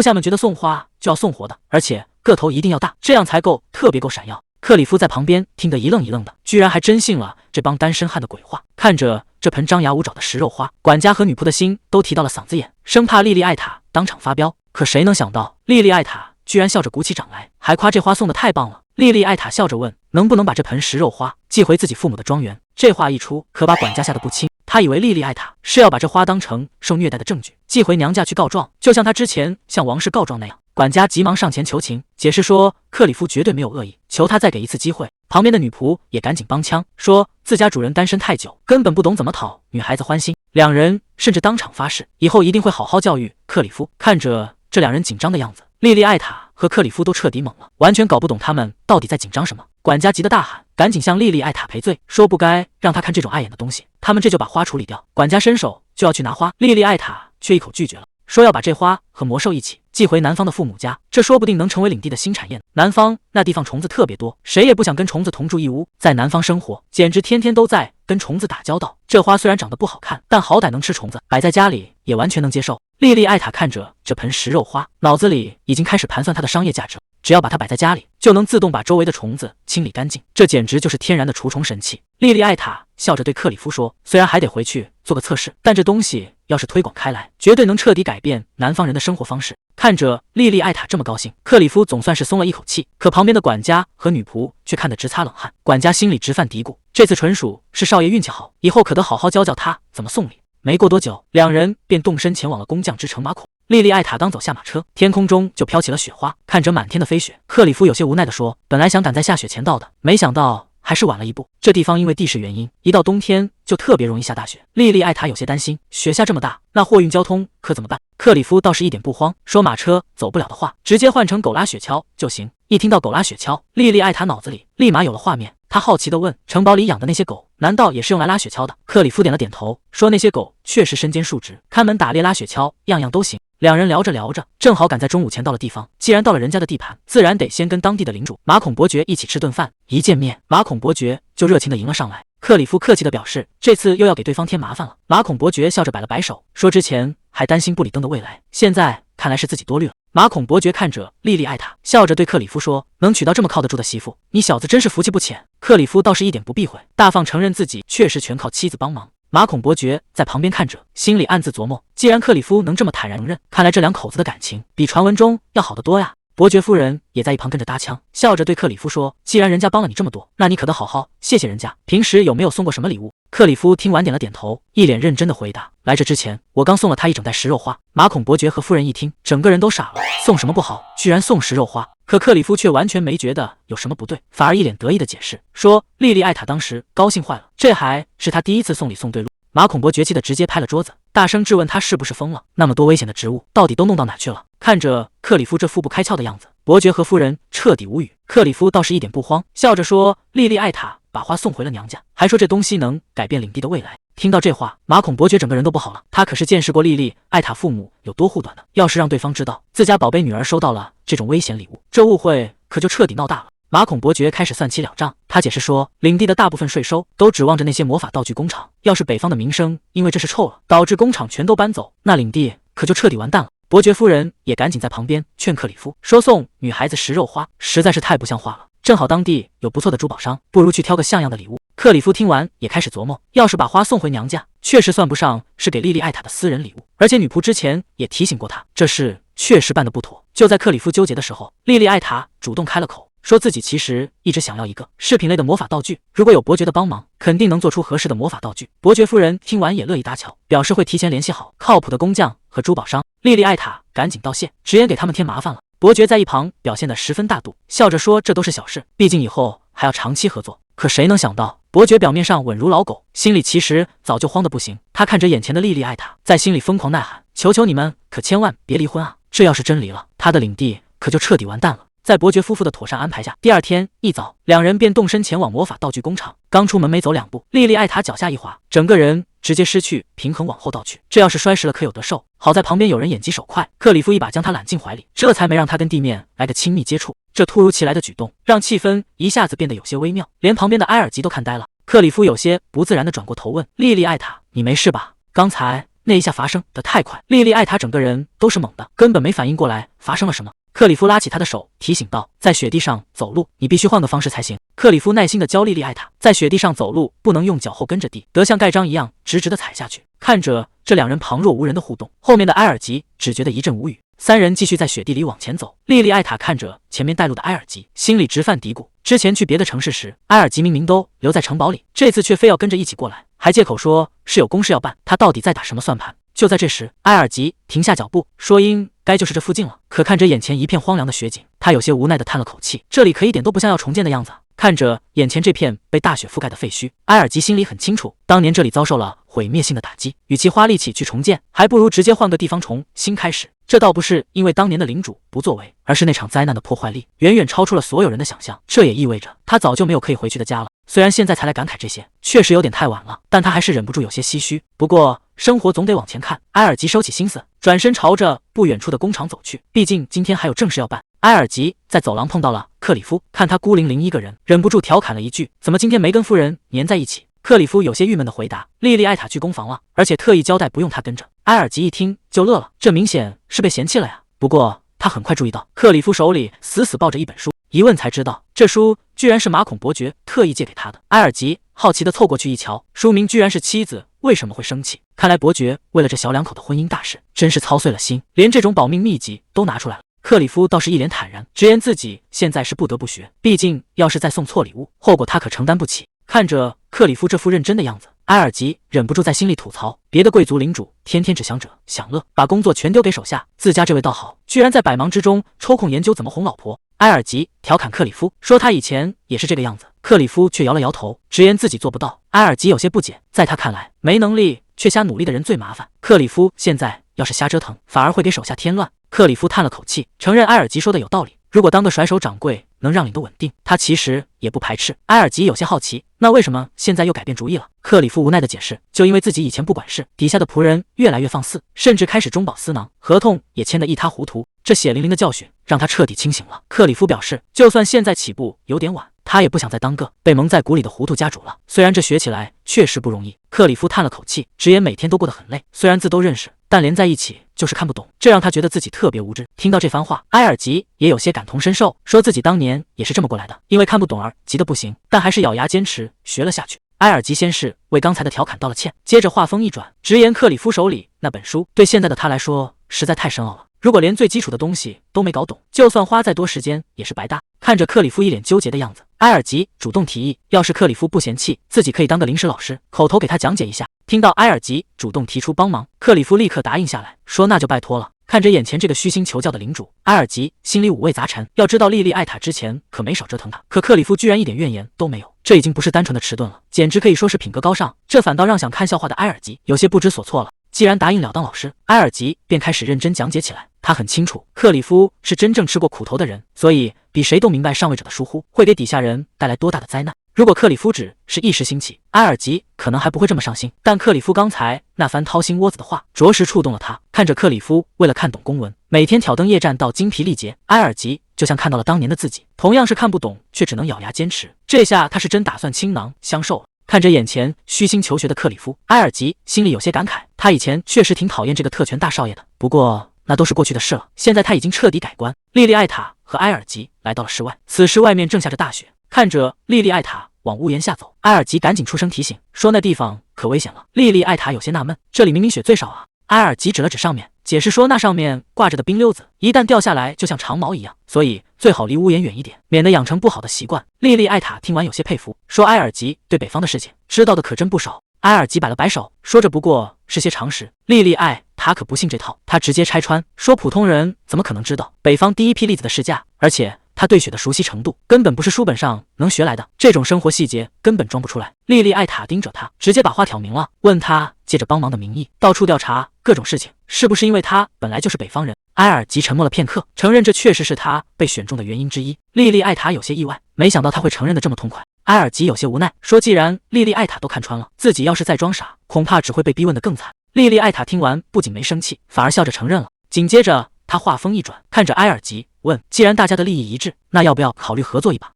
下们觉得送花就要送活的，而且个头一定要大，这样才够特别够闪耀。克里夫在旁边听得一愣一愣的，居然还真信了这帮单身汉的鬼话。看着这盆张牙舞爪的食肉花，管家和女仆的心都提到了嗓子眼，生怕莉莉艾塔当场发飙。可谁能想到，莉莉艾塔居然笑着鼓起掌来，还夸这花送的太棒了。莉莉艾塔笑着问，能不能把这盆食肉花寄回自己父母的庄园？这话一出，可把管家吓得不轻。他以为莉莉艾塔是要把这花当成受虐待的证据，寄回娘家去告状，就像他之前向王室告状那样。管家急忙上前求情，解释说克里夫绝对没有恶意，求他再给一次机会。旁边的女仆也赶紧帮腔，说自家主人单身太久，根本不懂怎么讨女孩子欢心。两人甚至当场发誓，以后一定会好好教育克里夫。看着这两人紧张的样子，莉莉艾塔和克里夫都彻底懵了，完全搞不懂他们到底在紧张什么。管家急得大喊，赶紧向莉莉艾塔赔罪，说不该让他看这种碍眼的东西，他们这就把花处理掉。管家伸手就要去拿花，莉莉艾塔却一口拒绝了，说要把这花和魔兽一起寄回南方的父母家，这说不定能成为领地的新产业。南方那地方虫子特别多，谁也不想跟虫子同住一屋，在南方生活简直天天都在跟虫子打交道。这花虽然长得不好看，但好歹能吃虫子，摆在家里也完全能接受。莉莉艾塔看着这盆食肉花，脑子里已经开始盘算它的商业价值，只要把它摆在家里，就能自动把周围的虫子清理干净，这简直就是天然的除虫神器。莉莉艾塔笑着对克里夫说，虽然还得回去做个测试，但这东西要是推广开来，绝对能彻底改变南方人的生活方式。看着莉莉艾塔这么高兴，克里夫总算是松了一口气，可旁边的管家和女仆却看得直擦冷汗。管家心里直犯嘀咕，这次纯属是少爷运气好，以后可得好好教教他怎么送礼。没过多久，两人便动身前往了工匠之城马孔。莉莉艾塔刚走下马车，天空中就飘起了雪花。看着满天的飞雪，克里夫有些无奈地说，本来想赶在下雪前到的，没想到还是晚了一步。这地方因为地势原因，一到冬天就特别容易下大雪。莉莉艾塔有些担心，雪下这么大，那货运交通可怎么办？克里夫倒是一点不慌，说马车走不了的话，直接换成狗拉雪橇就行。一听到狗拉雪橇，莉莉艾塔脑子里立马有了画面。他好奇地问，城堡里养的那些狗难道也是用来拉雪橇的？克里夫点了点头，说那些狗确实身兼数职，看门打猎拉雪橇样样都行。两人聊着聊着，正好赶在中午前到了地方。既然到了人家的地盘，自然得先跟当地的领主马孔伯爵一起吃顿饭。一见面，马孔伯爵就热情地迎了上来。克里夫客气地表示，这次又要给对方添麻烦了。马孔伯爵笑着摆了摆手，说之前还担心布里登的未来，现在看来是自己多虑了。马孔伯爵看着莉莉艾塔，笑着对克里夫说，能娶到这么靠得住的媳妇，你小子真是福气不浅。克里夫倒是一点不避讳，大方承认自己确实全靠妻子帮忙。马孔伯爵在旁边看着，心里暗自琢磨，既然克里夫能这么坦然承认，看来这两口子的感情比传闻中要好得多呀。伯爵夫人也在一旁跟着搭腔，笑着对克里夫说，既然人家帮了你这么多，那你可得好好谢谢人家。平时有没有送过什么礼物？克里夫听完点了点头，一脸认真的回答，来这之前我刚送了他一整袋食肉花。马孔伯爵和夫人一听，整个人都傻了，送什么不好，居然送食肉花。可克里夫却完全没觉得有什么不对，反而一脸得意的解释说，莉莉艾塔当时高兴坏了，这还是他第一次送礼送对路。马孔伯爵气得直接拍了桌子，大声质问他是不是疯了，那么多危险的植物到底都弄到哪去了？看着克里夫这副不开窍的样子，伯爵和夫人彻底无语。克里夫倒是一点不慌，笑着说，莉莉艾塔把花送回了娘家，还说这东西能改变领地的未来。听到这话，马孔伯爵整个人都不好了，他可是见识过莉莉艾塔父母有多护短的，要是让对方知道自家宝贝女儿收到了这种危险礼物，这误会可就彻底闹大了。马孔伯爵开始算起了账，他解释说，领地的大部分税收都指望着那些魔法道具工厂，要是北方的名声因为这事臭了，导致工厂全都搬走，那领地可就彻底完蛋了。伯爵夫人也赶紧在旁边劝克里夫，说送女孩子食肉花实在是太不像话了，正好当地有不错的珠宝商，不如去挑个像样的礼物。克里夫听完也开始琢磨，要是把花送回娘家，确实算不上是给莉莉艾塔的私人礼物，而且女仆之前也提醒过他，这事确实办得不妥。就在克里夫纠结的时候，莉莉艾塔主动开了口，说自己其实一直想要一个饰品类的魔法道具，如果有伯爵的帮忙，肯定能做出合适的魔法道具。伯爵夫人听完也乐意搭桥，表示会提前联系好靠谱的工匠和珠宝商。莉莉艾塔赶紧道谢，直言给他们添麻烦了。伯爵在一旁表现得十分大度，笑着说这都是小事，毕竟以后还要长期合作。可谁能想到，伯爵表面上稳如老狗，心里其实早就慌得不行。他看着眼前的莉莉艾塔，在心里疯狂呐喊，求求你们可千万别离婚啊，这要是真离了，他的领地可就彻底完蛋了。在伯爵夫妇的妥善安排下，第二天一早，两人便动身前往魔法道具工厂。刚出门没走2步，莉莉艾塔脚下一滑，整个人直接失去平衡往后倒去，这要是摔实了可有得受。好在旁边有人眼疾手快，克里夫一把将她揽进怀里，这才没让她跟地面来个亲密接触。这突如其来的举动让气氛一下子变得有些微妙，连旁边的埃尔吉都看呆了。克里夫有些不自然地转过头问莉莉艾塔：“你没事吧？刚才那一下发生的太快。”莉莉艾塔整个人都是懵的，根本没反应过来发生了什么。克里夫拉起他的手，提醒道：“在雪地上走路，你必须换个方式才行。”克里夫耐心地教莉莉艾塔，在雪地上走路不能用脚后跟着地，得像盖章一样直直地踩下去。看着这两人旁若无人的互动，后面的埃尔吉只觉得一阵无语。三人继续在雪地里往前走，莉莉艾塔看着前面带路的埃尔吉，心里直犯嘀咕：之前去别的城市时，埃尔吉明明都留在城堡里，这次却非要跟着一起过来，还借口说是有公事要办，他到底在打什么算盘？就在这时，埃尔吉停下脚步，说应该就是这附近了。可看着眼前一片荒凉的雪景，他有些无奈地叹了口气，这里可一点都不像要重建的样子。看着眼前这片被大雪覆盖的废墟，埃尔吉心里很清楚，当年这里遭受了毁灭性的打击，与其花力气去重建，还不如直接换个地方重新开始。这倒不是因为当年的领主不作为，而是那场灾难的破坏力远远超出了所有人的想象。这也意味着他早就没有可以回去的家了。虽然现在才来感慨这些，确实有点太晚了，但他还是忍不住有些唏嘘。不过生活总得往前看，埃尔吉收起心思，转身朝着不远处的工厂走去。毕竟今天还有正事要办。埃尔吉在走廊碰到了克里夫，看他孤零零一个人，忍不住调侃了一句：“怎么今天没跟夫人黏在一起？”克里夫有些郁闷地回答：“莉莉艾塔去攻防了，而且特意交代不用他跟着。”埃尔吉一听就乐了，这明显是被嫌弃了呀。不过他很快注意到克里夫手里死死抱着一本书，一问才知道这书居然是马孔伯爵特意借给他的。埃尔吉好奇地凑过去一瞧，书名居然是妻子为什么会生气。看来伯爵为了这小两口的婚姻大事真是操碎了心，连这种保命秘籍都拿出来了。克里夫倒是一脸坦然，直言自己现在是不得不学，毕竟要是再送错礼物，后果他可承担不起。看着克里夫这副认真的样子，埃尔吉忍不住在心里吐槽，别的贵族领主天天只想着享乐，把工作全丢给手下，自家这位倒好，居然在百忙之中抽空研究怎么哄老婆。埃尔吉调侃克里夫说他以前也是这个样子，克里夫却摇了摇头，直言自己做不到。埃尔吉有些不解，在他看来，没能力却瞎努力的人最麻烦，克里夫现在要是瞎折腾，反而会给手下添乱。克里夫叹了口气，承认埃尔吉说的有道理，如果当个甩手掌柜能让领的稳定，他其实也不排斥。埃尔吉有些好奇，那为什么现在又改变主意了？克里夫无奈的解释，就因为自己以前不管事，底下的仆人越来越放肆，甚至开始中饱私囊，合同也签得一塌糊涂，这血淋淋的教训让他彻底清醒了。克里夫表示，就算现在起步有点晚，他也不想再当个被蒙在鼓里的糊涂家主了，虽然这学起来确实不容易。克里夫叹了口气，直言每天都过得很累，虽然字都认识，但连在一起就是看不懂，这让他觉得自己特别无知。听到这番话，埃尔吉也有些感同身受，说自己当年也是这么过来的，因为看不懂而急得不行，但还是咬牙坚持学了下去。埃尔吉先是为刚才的调侃道了歉，接着话锋一转，直言克里夫手里那本书对现在的他来说实在太深奥了，如果连最基础的东西都没搞懂，就算花再多时间也是白搭。看着克里夫一脸纠结的样子，埃尔吉主动提议，要是克里夫不嫌弃，自己可以当个临时老师，口头给他讲解一下。听到埃尔吉主动提出帮忙，克里夫立刻答应下来，说那就拜托了。看着眼前这个虚心求教的领主，埃尔吉心里五味杂陈。要知道莉莉艾塔之前可没少折腾他，可克里夫居然一点怨言都没有，这已经不是单纯的迟钝了，简直可以说是品格高尚。这反倒让想看笑话的埃尔吉有些不知所措了。既然答应了当老师，埃尔吉便开始认真讲解起来。他很清楚克里夫是真正吃过苦头的人，所以比谁都明白上位者的疏忽会给底下人带来多大的灾难。如果克里夫只是一时兴起，埃尔吉可能还不会这么上心，但克里夫刚才那番掏心窝子的话着实触动了他。看着克里夫为了看懂公文，每天挑灯夜战到精疲力竭，埃尔吉就像看到了当年的自己，同样是看不懂却只能咬牙坚持。这下他是真打算倾囊相授了。看着眼前虚心求学的克里夫，埃尔吉心里有些感慨，他以前确实挺讨厌这个特权大少爷的，不过那都是过去的事了，现在他已经彻底改观。莉莉艾塔和埃尔吉来到了室外，此时外面正下着大雪。看着莉莉艾塔往屋檐下走，埃尔吉赶紧出声提醒，说那地方可危险了。莉莉艾塔有些纳闷，这里明明雪最少啊。埃尔吉指了指上面，解释说那上面挂着的冰溜子一旦掉下来就像长矛一样，所以最好离屋檐远一点，免得养成不好的习惯。莉莉艾塔听完有些佩服，说埃尔吉对北方的事情知道的可真不少。埃尔吉摆了摆手，说这不过是些常识。莉莉艾塔可不信这套，他直接拆穿，说普通人怎么可能知道北方第一批栗子的市价，而且他对雪的熟悉程度根本不是书本上能学来的，这种生活细节根本装不出来。莉莉艾塔盯着他，直接把话挑明了，问他借着帮忙的名义到处调查各种事情，是不是因为他本来就是北方人？埃尔吉沉默了片刻，承认这确实是他被选中的原因之一。莉莉艾塔有些意外，没想到他会承认的这么痛快。埃尔吉有些无奈，说既然莉莉艾塔都看穿了，自己要是再装傻，恐怕只会被逼问得更惨。莉莉艾塔听完不仅没生气，反而笑着承认了。紧接着他话锋一转，看着埃尔吉问，既然大家的利益一致，那要不要考虑合作一把？